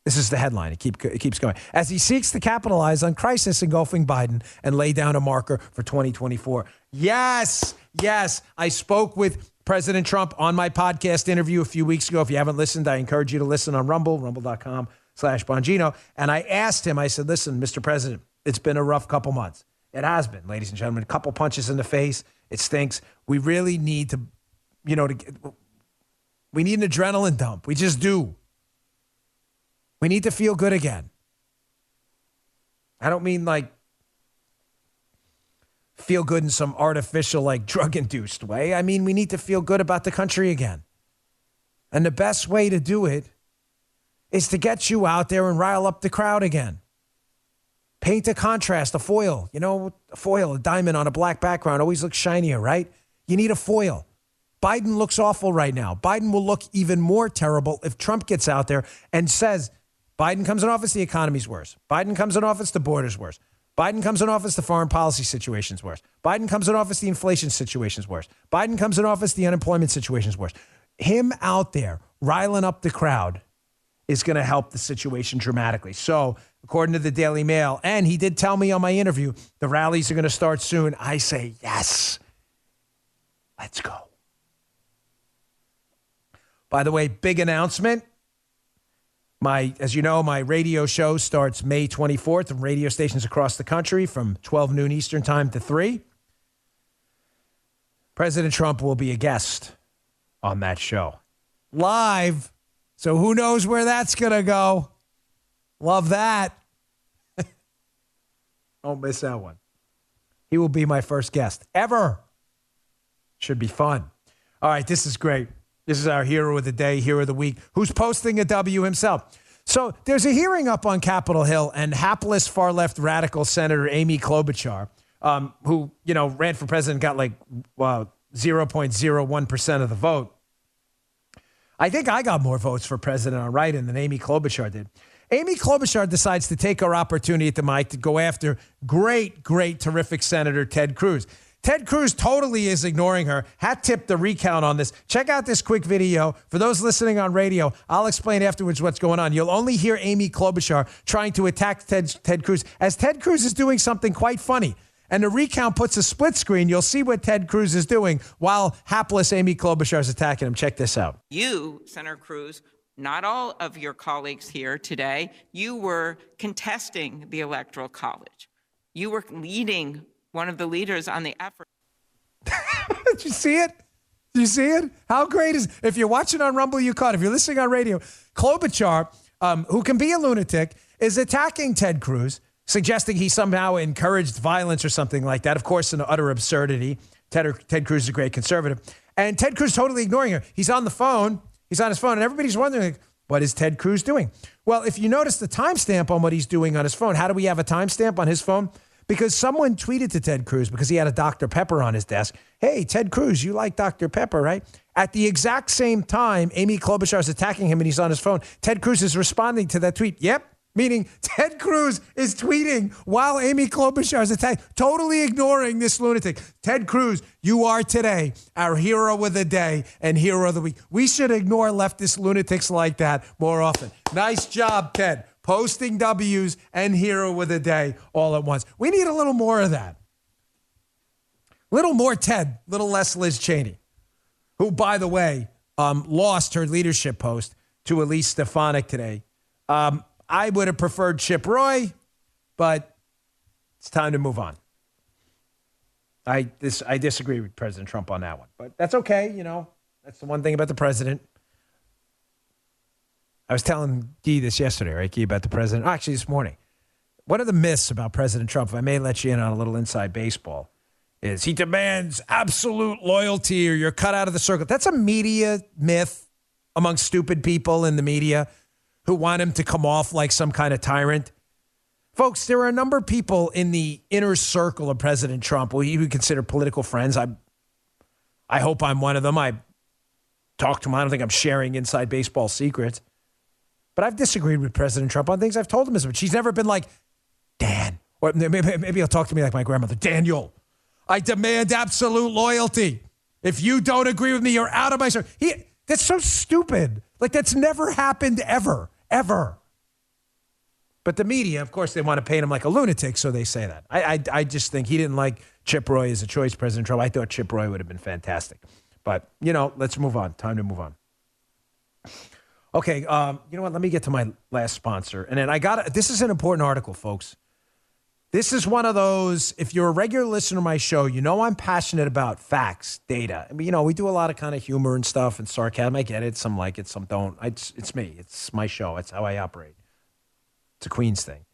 This is the headline. It keeps going. As he seeks to capitalize on crisis engulfing Biden and lay down a marker for 2024. Yes. I spoke with President Trump on my podcast interview a few weeks ago. If you haven't listened, I encourage you to listen on Rumble, rumble.com/Bongino. And I asked him, I said, listen, Mr. President, it's been a rough couple months. It has been, ladies and gentlemen, a couple punches in the face. It stinks. We really need to, we need an adrenaline dump. We just do. We need to feel good again. I don't mean feel good in some artificial, drug-induced way. I mean, we need to feel good about the country again. And the best way to do it is to get you out there and rile up the crowd again. Paint a contrast, a foil. A diamond on a black background always looks shinier, right? You need a foil. Biden looks awful right now. Biden will look even more terrible if Trump gets out there and says, Biden comes in office, the economy's worse. Biden comes in office, the border's worse. Biden comes in office, the foreign policy situation's worse. Biden comes in office, the inflation situation's worse. Biden comes in office, the unemployment situation's worse. Him out there riling up the crowd is going to help the situation dramatically. So, according to the Daily Mail, and he did tell me on my interview, the rallies are going to start soon. I say, yes, let's go. By the way, big announcement. As you know, my radio show starts May 24th on radio stations across the country from 12 noon Eastern time to 3. President Trump will be a guest on that show. Live. So who knows where that's going to go? Love that. Don't miss that one. He will be my first guest ever. Should be fun. All right, this is great. This is our hero of the day, hero of the week, who's posting a W himself. So there's a hearing up on Capitol Hill, and hapless far-left radical Senator Amy Klobuchar, who, ran for president, got 0.01% of the vote. I think I got more votes for president on write-in than Amy Klobuchar did. Amy Klobuchar decides to take her opportunity at the mic to go after great, terrific Senator Ted Cruz. Ted Cruz totally is ignoring her. Hat tip the recount on this. Check out this quick video. For those listening on radio, I'll explain afterwards what's going on. You'll only hear Amy Klobuchar trying to attack Ted Cruz as Ted Cruz is doing something quite funny. And the recount puts a split screen. You'll see what Ted Cruz is doing while hapless Amy Klobuchar is attacking him. Check this out. You, Senator Cruz, not all of your colleagues here today, you were contesting the Electoral College. You were leading one of the leaders on the effort. Did you see it? Did you see it? How great is, if you're watching on Rumble, you caught it. If you're listening on radio, Klobuchar, who can be a lunatic, is attacking Ted Cruz, suggesting he somehow encouraged violence or something like that. Of course, an utter absurdity. Ted Cruz is a great conservative. And Ted Cruz totally ignoring her. He's on the phone. He's on his phone. And everybody's wondering, what is Ted Cruz doing? Well, if you notice the timestamp on what he's doing on his phone, how do we have a timestamp on his phone? Because someone tweeted to Ted Cruz because he had a Dr. Pepper on his desk. Hey, Ted Cruz, you like Dr. Pepper, right? At the exact same time, Amy Klobuchar is attacking him and he's on his phone. Ted Cruz is responding to that tweet. Yep. Meaning Ted Cruz is tweeting while Amy Klobuchar is attacking, totally ignoring this lunatic. Ted Cruz, you are today our hero of the day and hero of the week. We should ignore leftist lunatics like that more often. Nice job, Ted. Posting W's and hero of the day all at once. We need a little more of that. Little more Ted, little less Liz Cheney, who, by the way, lost her leadership post to Elise Stefanik today. I would have preferred Chip Roy, but it's time to move on. I disagree with President Trump on that one, but that's okay. You know, that's the one thing about the president. I was telling Guy this yesterday, right, Guy, about the president. Actually, this morning. One of the myths about President Trump, if I may let you in on a little inside baseball, is he demands absolute loyalty or you're cut out of the circle. That's a media myth among stupid people in the media who want him to come off like some kind of tyrant. Folks, there are a number of people in the inner circle of President Trump who you would consider political friends. I hope I'm one of them. I talk to him. I don't think I'm sharing inside baseball secrets. But I've disagreed with President Trump on things I've told him as much. She's never been like, Dan, or maybe he'll talk to me like my grandmother. Daniel, I demand absolute loyalty. If you don't agree with me, you're out of my circle. That's so stupid. Like, that's never happened ever. But the media, of course, they want to paint him like a lunatic, so they say that. I just think he didn't like Chip Roy as a choice, President Trump. I thought Chip Roy would have been fantastic. But, you know, let's move on. Time to move on. Okay, you know what? Let me get to my last sponsor. And then this is an important article, folks. This is one of those, if you're a regular listener to my show, you know I'm passionate about facts, data. I mean, you know, we do a lot of kind of humor and stuff and sarcasm. I get it. Some like it, some don't. It's me. It's my show. It's how I operate. It's a Queens thing.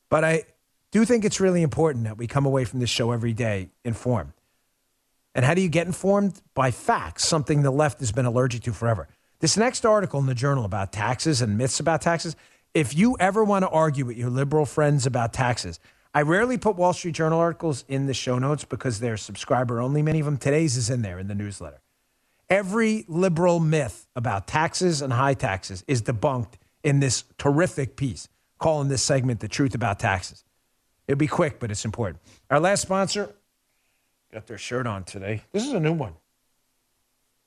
But I do think it's really important that we come away from this show every day informed. And how do you get informed? By facts, something the left has been allergic to forever. This next article in the Journal about taxes and myths about taxes, if you ever want to argue with your liberal friends about taxes, I rarely put Wall Street Journal articles in the show notes because they're subscriber only. Many of them, today's is in there in the newsletter. Every liberal myth about taxes and high taxes is debunked in this terrific piece, calling this segment The Truth About Taxes. It'll be quick, but it's important. Our last sponsor got their shirt on today. This is a new one.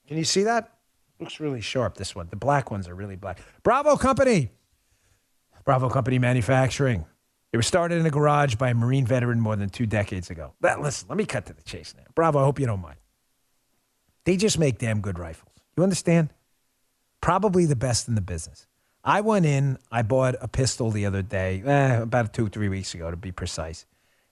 Can you see that? Looks really sharp, this one. The black ones are really black. Bravo Company. Bravo Company Manufacturing. They were started in a garage by a Marine veteran more than 2 decades ago. Listen, let me cut to the chase now. Bravo, I hope you don't mind. They just make damn good rifles. You understand? Probably the best in the business. I went in, I bought a pistol the other day, about 2 or 3 weeks ago to be precise.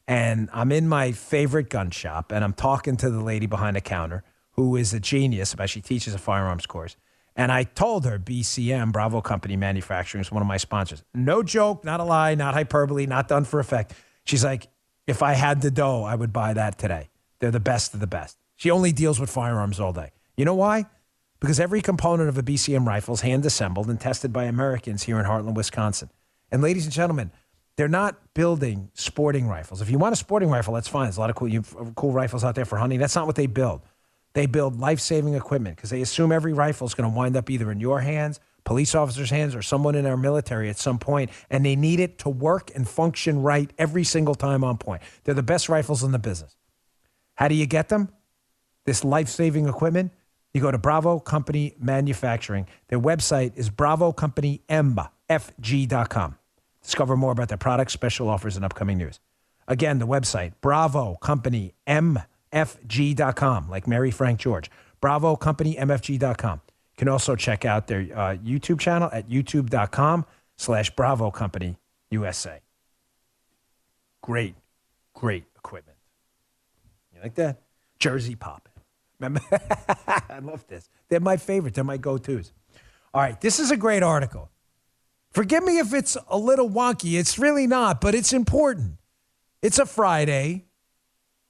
And I'm in my favorite gun shop, and I'm talking to the lady behind the counter who is a genius, but she teaches a firearms course. And I told her BCM, Bravo Company Manufacturing, is one of my sponsors. No joke, not a lie, not hyperbole, not done for effect. She's like, if I had the dough, I would buy that today. They're the best of the best. She only deals with firearms all day. You know why? Because every component of a BCM rifle is hand-assembled and tested by Americans here in Heartland, Wisconsin. And ladies and gentlemen, they're not building sporting rifles. If you want a sporting rifle, that's fine. There's a lot of cool rifles out there for hunting. That's not what they build. They build life-saving equipment because they assume every rifle is going to wind up either in your hands, police officers' hands, or someone in our military at some point, and they need it to work and function right every single time on point. They're the best rifles in the business. How do you get them? This life-saving equipment? You go to Bravo Company Manufacturing. Their website is bravocompanymfg.com. Discover more about their products, special offers, and upcoming news. Again, the website, bravocompanymfg.com, like Mary Frank George. bravocompanymfg.com. You can also check out their YouTube channel at youtube.com/Bravo Company USA. Great, great equipment. You like that? Jersey popping. Remember? I love this. They're my favorite. They're my go-tos. All right, this is a great article. Forgive me if it's a little wonky. It's really not, but it's important. It's a Friday.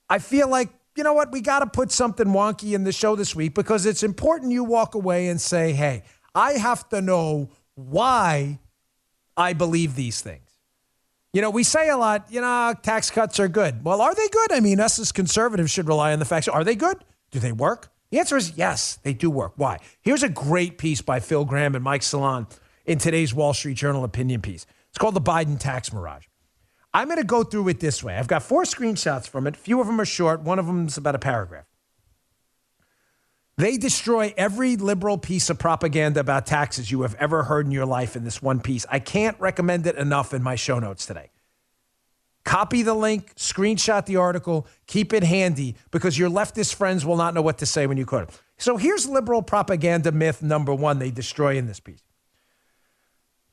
I feel like, you know what? We got to put something wonky in the show this week because it's important you walk away and say, hey, I have to know why I believe these things. You know, we say a lot, tax cuts are good. Well, are they good? I mean, us as conservatives should rely on the facts. Are they good? Do they work? The answer is yes, they do work. Why? Here's a great piece by Phil Graham and Mike Salon in today's Wall Street Journal opinion piece. It's called the Biden Tax Mirage. I'm going to go through it this way. I've got 4 screenshots from it. A few of them are short. One of them is about a paragraph. They destroy every liberal piece of propaganda about taxes you have ever heard in your life in this one piece. I can't recommend it enough in my show notes today. Copy the link, screenshot the article, keep it handy because your leftist friends will not know what to say when you quote it. So here's liberal propaganda myth number 1 they destroy in this piece.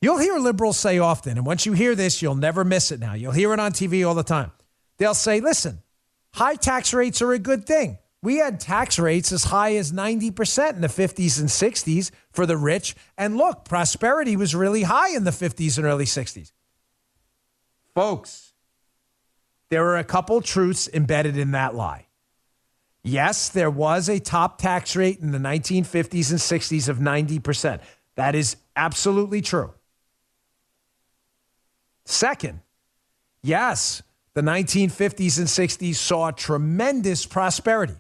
You'll hear liberals say often, and once you hear this, you'll never miss it now. You'll hear it on TV all the time. They'll say, listen, high tax rates are a good thing. We had tax rates as high as 90% in the 50s and 60s for the rich. And look, prosperity was really high in the 50s and early 60s. Folks, there are a couple truths embedded in that lie. Yes, there was a top tax rate in the 1950s and 60s of 90%. That is absolutely true. Second, yes, the 1950s and 60s saw tremendous prosperity.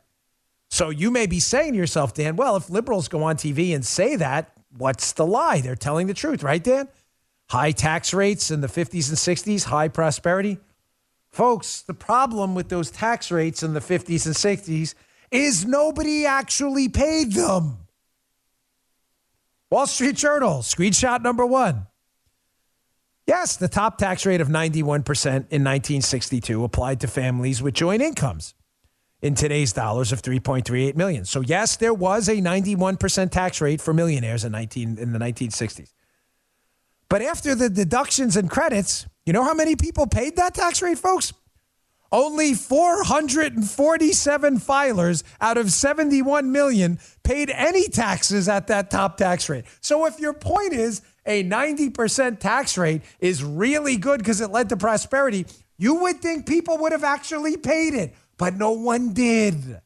So you may be saying to yourself, Dan, well, if liberals go on TV and say that, what's the lie? They're telling the truth, right, Dan? High tax rates in the 50s and 60s, high prosperity. Folks, the problem with those tax rates in the 50s and 60s is nobody actually paid them. Wall Street Journal, screenshot number 1. Yes, the top tax rate of 91% in 1962 applied to families with joint incomes in today's dollars of $3.38 million. So yes, there was a 91% tax rate for millionaires in the 1960s. But after the deductions and credits, you know how many people paid that tax rate, folks? Only 447 filers out of 71 million paid any taxes at that top tax rate. So if your point is a 90% tax rate is really good because it led to prosperity, you would think people would have actually paid it, but no one did.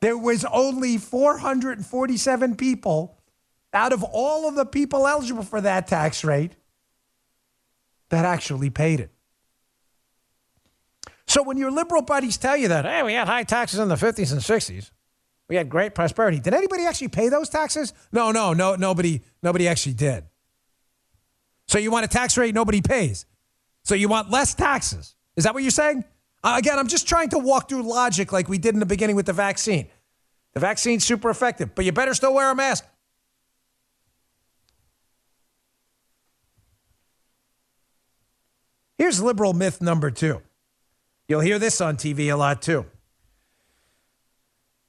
There was only 447 people out of all of the people eligible for that tax rate that actually paid it. So when your liberal buddies tell you that, hey, we had high taxes in the 50s and 60s, we had great prosperity. Did anybody actually pay those taxes? No, nobody actually did. So you want a tax rate nobody pays. So you want less taxes. Is that what you're saying? Again, I'm just trying to walk through logic like we did in the beginning with the vaccine. The vaccine's super effective, but you better still wear a mask. Here's liberal myth number 2. You'll hear this on TV a lot too.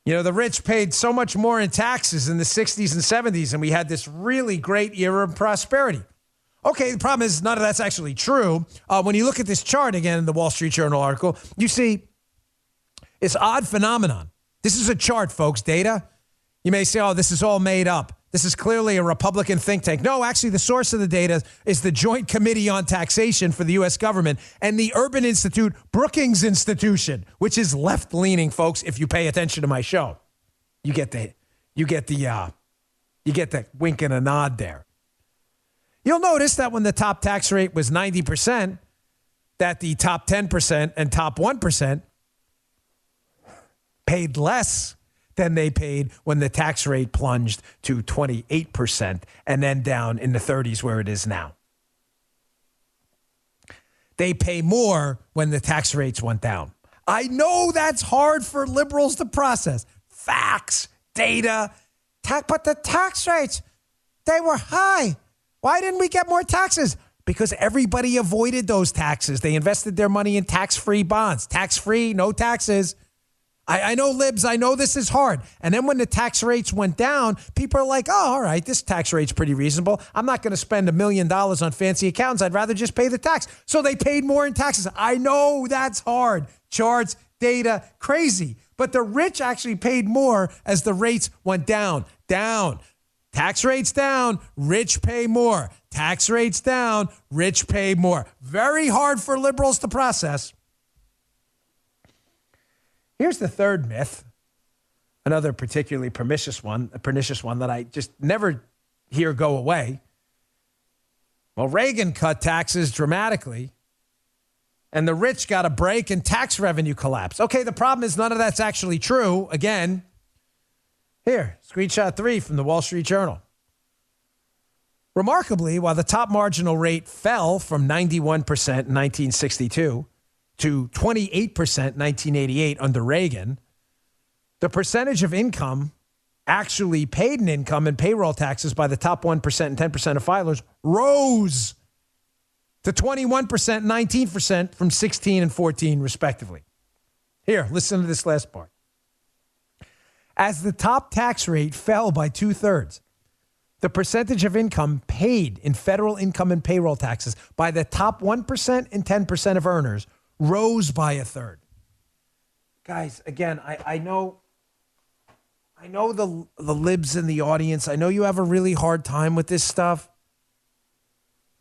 You know, the rich paid so much more in taxes in the 60s and 70s, and we had this really great era of prosperity. Okay, the problem is none of that's actually true. When you look at this chart again in the Wall Street Journal article, you see it's odd phenomenon. This is a chart, folks, data. You may say, oh, this is all made up. This is clearly a Republican think tank. No, actually, the source of the data is the Joint Committee on Taxation for the U.S. government and the Urban Institute Brookings Institution, which is left-leaning, folks. If you pay attention to my show, you get the wink and a nod there. You'll notice that when the top tax rate was 90%, that the top 10% and top 1% paid less than they paid when the tax rate plunged to 28% and then down in the 30s where it is now. They pay more when the tax rates went down. I know that's hard for liberals to process. Facts, data, but the tax rates, they were high. Why didn't we get more taxes? Because everybody avoided those taxes. They invested their money in tax-free bonds. Tax-free, no taxes. I know, libs, I know this is hard. And then when the tax rates went down, people are like, oh, all right, this tax rate's pretty reasonable. I'm not going to spend $1 million on fancy accountants. I'd rather just pay the tax. So they paid more in taxes. I know that's hard. Charts, data, crazy. But the rich actually paid more as the rates went down. Tax rates down, rich pay more. Tax rates down, rich pay more. Very hard for liberals to process. Here's the third myth, another particularly pernicious one that I just never hear go away. Well, Reagan cut taxes dramatically, and the rich got a break and tax revenue collapsed. Okay, the problem is none of that's actually true. Again, here, screenshot 3 from the Wall Street Journal. Remarkably, while the top marginal rate fell from 91% in 1962 to 28% in 1988 under Reagan, the percentage of income actually paid in income and payroll taxes by the top 1% and 10% of filers rose to 21% and 19% from 16 and 14, respectively. Here, listen to this last part. As the top tax rate fell by 2/3, the percentage of income paid in federal income and payroll taxes by the top 1% and 10% of earners rose by 1/3. Guys, again, I know the libs in the audience. I know you have a really hard time with this stuff.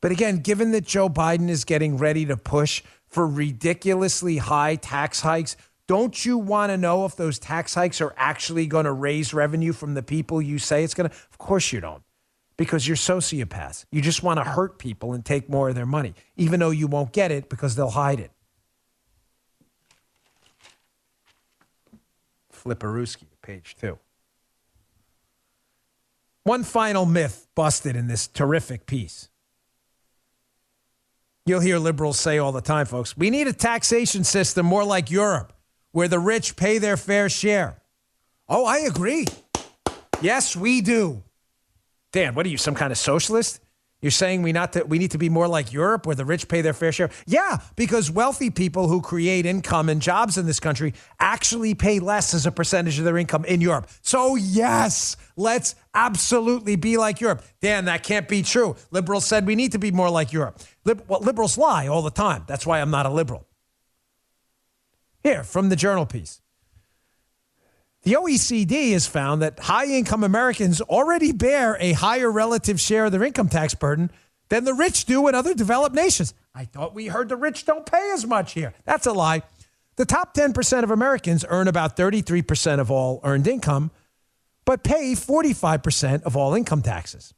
But again, given that Joe Biden is getting ready to push for ridiculously high tax hikes, don't you want to know if those tax hikes are actually going to raise revenue from the people you say it's going to? Of course you don't, because you're sociopaths. You just want to hurt people and take more of their money, even though you won't get it because they'll hide it. Flipperooski, page 2. One final myth busted in this terrific piece. You'll hear liberals say all the time, folks, we need a taxation system more like Europe, where the rich pay their fair share. Oh, I agree. Yes, we do. Dan, what are you, some kind of socialist? You're saying we need to be more like Europe, where the rich pay their fair share? Yeah, because wealthy people who create income and jobs in this country actually pay less as a percentage of their income in Europe. So yes, let's absolutely be like Europe. Dan, that can't be true. Liberals said we need to be more like Europe. Liberals lie all the time. That's why I'm not a liberal. Here, from the Journal piece. The OECD has found that high-income Americans already bear a higher relative share of their income tax burden than the rich do in other developed nations. I thought we heard the rich don't pay as much here. That's a lie. The top 10% of Americans earn about 33% of all earned income, but pay 45% of all income taxes.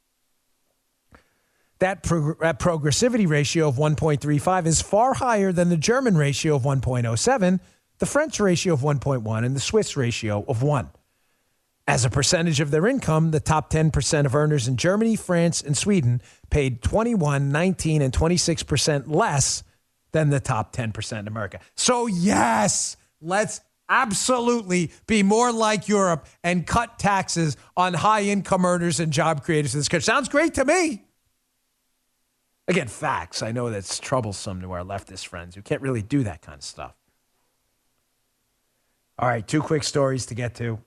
That progressivity ratio of 1.35 is far higher than the German ratio of 1.07, the French ratio of 1.1, and the Swiss ratio of 1. As a percentage of their income, the top 10% of earners in Germany, France, and Sweden paid 21, 19, and 26% less than the top 10% in America. So yes, let's absolutely be more like Europe and cut taxes on high-income earners and job creators in this country. Sounds great to me. Again, facts. I know that's troublesome to our leftist friends who can't really do that kind of stuff. All right, 2 quick stories to get to.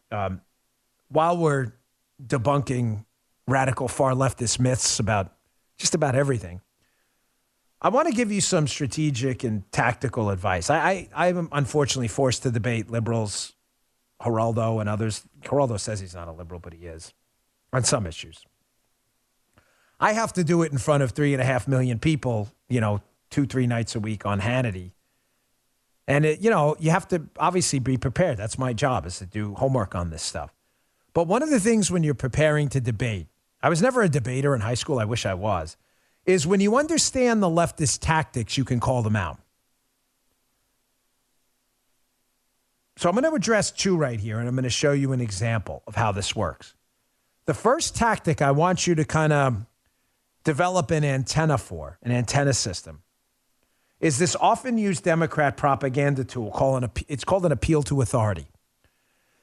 While we're debunking radical far leftist myths about just about everything, I want to give you some strategic and tactical advice. I'm unfortunately forced to debate liberals, Geraldo, and others. Geraldo says he's not a liberal, but he is on some issues. I have to do it in front of 3.5 million people, 2-3 nights a week on Hannity. And, you have to obviously be prepared. That's my job, is to do homework on this stuff. But one of the things when you're preparing to debate, I was never a debater in high school, I wish I was, is when you understand the leftist tactics, you can call them out. So I'm going to address two right here, and I'm going to show you an example of how this works. The first tactic I want you to kind of develop an antenna for, an antenna system, is this often used Democrat propaganda tool. It's called an appeal to authority.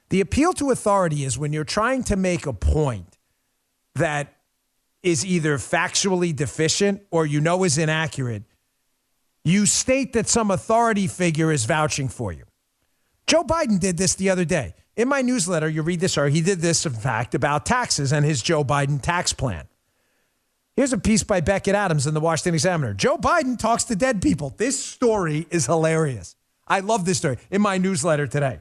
The appeal to authority is when you're trying to make a point that is either factually deficient or is inaccurate. You state that some authority figure is vouching for you. Joe Biden did this the other day. In my newsletter, you read this, or he did this, in fact, about taxes and his Joe Biden tax plan. Here's a piece by Beckett Adams in the Washington Examiner. Joe Biden talks to dead people. This story is hilarious. I love this story in my newsletter today.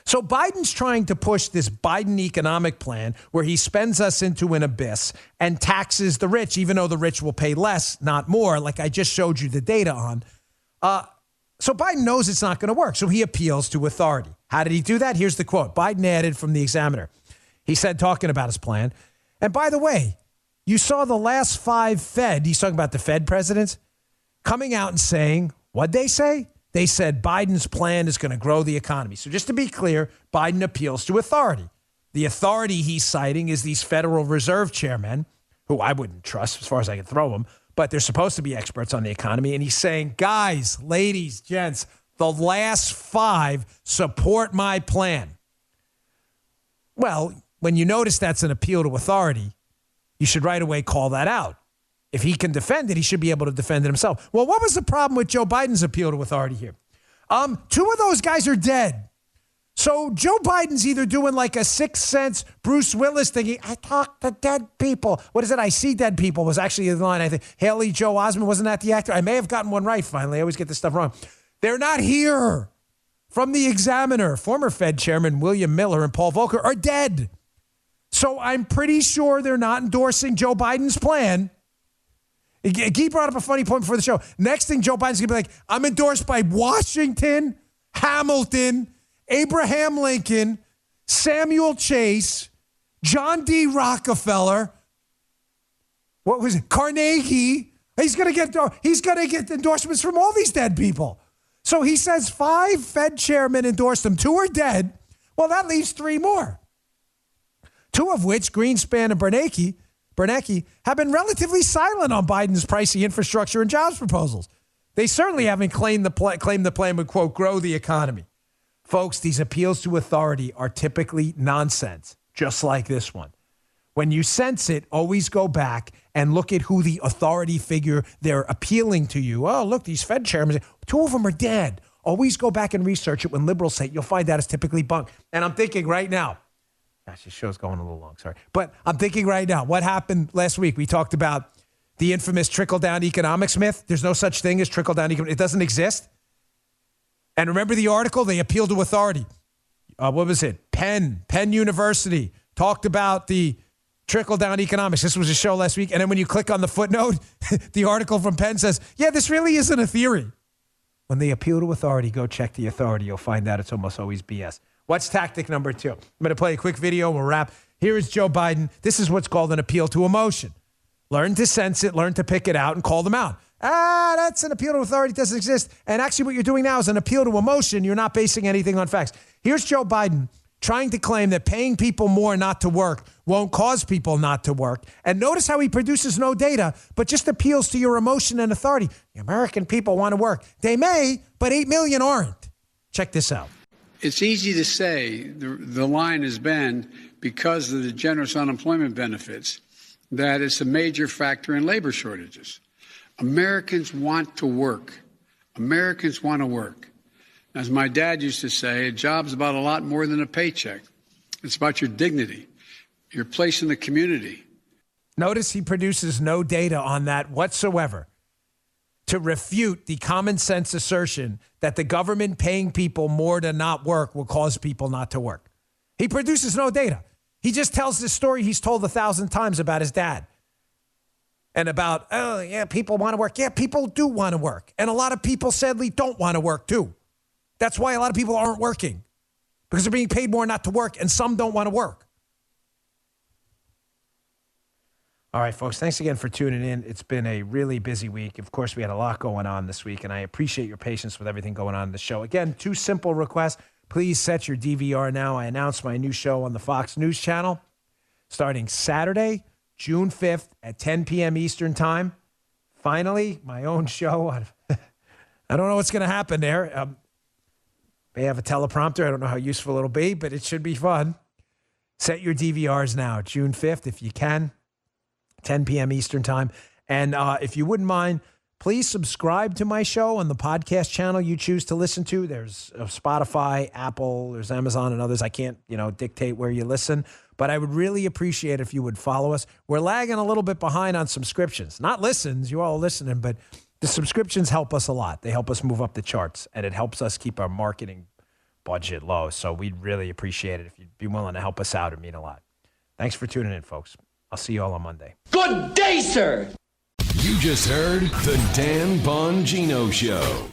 So Biden's trying to push this Biden economic plan where he spends us into an abyss and taxes the rich, even though the rich will pay less, not more, like I just showed you the data on. So Biden knows it's not going to work, so he appeals to authority. How did he do that? Here's the quote. Biden added from the Examiner. He said, talking about his plan, and by the way, you saw the last 5 Fed, he's talking about the Fed presidents, coming out and saying, what'd they say? They said Biden's plan is going to grow the economy. So just to be clear, Biden appeals to authority. The authority he's citing is these Federal Reserve chairmen, who I wouldn't trust as far as I can throw them, but they're supposed to be experts on the economy. And he's saying, guys, ladies, gents, the last 5 support my plan. Well, when you notice that's an appeal to authority, you should right away call that out. If he can defend it, he should be able to defend it himself. Well, what was the problem with Joe Biden's appeal to authority here? 2 of those guys are dead. So Joe Biden's either doing like a Sixth Sense Bruce Willis thinking, I talk to dead people. What is it? I see dead people was actually the line. I think Haley Joe Osment, wasn't that the actor? I may have gotten one right finally. I always get this stuff wrong. They're not here. From the Examiner, former Fed Chairman William Miller and Paul Volcker are dead. So I'm pretty sure they're not endorsing Joe Biden's plan. Guy brought up a funny point before the show. Next thing, Joe Biden's going to be like, I'm endorsed by Washington, Hamilton, Abraham Lincoln, Samuel Chase, John D. Rockefeller. What was it? Carnegie. He's going to get endorsements from all these dead people. So he says 5 Fed chairmen endorsed him. 2 are dead. Well, that leaves 3 more. 2 of which, Greenspan and Bernanke, have been relatively silent on Biden's pricey infrastructure and jobs proposals. They certainly haven't claimed the plan would, quote, grow the economy. Folks, these appeals to authority are typically nonsense, just like this one. When you sense it, always go back and look at who the authority figure they're appealing to you. Oh, look, these Fed chairmen, 2 of them are dead. Always go back and research it. When liberals say it, you'll find that it's typically bunk. And I'm thinking right now, gosh, this show's going a little long, sorry. But I'm thinking right now, what happened last week? We talked about the infamous trickle-down economics myth. There's no such thing as trickle-down economics. It doesn't exist. And remember the article? They appealed to authority. What was it? Penn University talked about the trickle-down economics. This was a show last week. And then when you click on the footnote, the article from Penn says, yeah, this really isn't a theory. When they appeal to authority, go check the authority. You'll find out it's almost always BS. What's tactic number 2? I'm going to play a quick video. We'll wrap. Here is Joe Biden. This is what's called an appeal to emotion. Learn to sense it, learn to pick it out, and call them out. That's an appeal to authority. It doesn't exist. And actually what you're doing now is an appeal to emotion. You're not basing anything on facts. Here's Joe Biden trying to claim that paying people more not to work won't cause people not to work. And notice how he produces no data, but just appeals to your emotion and authority. The American people want to work. They may, but 8 million aren't. Check this out. It's easy to say, the line has been, because of the generous unemployment benefits, that it's a major factor in labor shortages. Americans want to work. Americans want to work. As my dad used to say, a job's about a lot more than a paycheck. It's about your dignity, your place in the community. Notice he produces no data on that whatsoever to refute the common sense assertion that the government paying people more to not work will cause people not to work. He produces no data. He just tells this story he's told 1,000 times about his dad. And about, oh, yeah, people want to work. Yeah, people do want to work. And a lot of people sadly don't want to work too. That's why a lot of people aren't working, because they're being paid more not to work, and some don't want to work. All right, folks, thanks again for tuning in. It's been a really busy week. Of course, we had a lot going on this week, and I appreciate your patience with everything going on in the show. Again, 2 simple requests. Please set your DVR now. I announced my new show on the Fox News Channel starting Saturday, June 5th at 10 p.m. Eastern Time. Finally, my own show. I don't know what's going to happen there. They have a teleprompter. I don't know how useful it'll be, but it should be fun. Set your DVRs now, June 5th, if you can. 10 p.m. Eastern Time. And if you wouldn't mind, please subscribe to my show on the podcast channel you choose to listen to. There's Spotify, Apple, there's Amazon and others. I can't, dictate where you listen, but I would really appreciate if you would follow us. We're lagging a little bit behind on subscriptions. Not listens, you all are listening, but the subscriptions help us a lot. They help us move up the charts, and it helps us keep our marketing budget low. So we'd really appreciate it if you'd be willing to help us out. It'd mean a lot. Thanks for tuning in, folks. I'll see you all on Monday. Good day, sir. You just heard The Dan Bongino Show.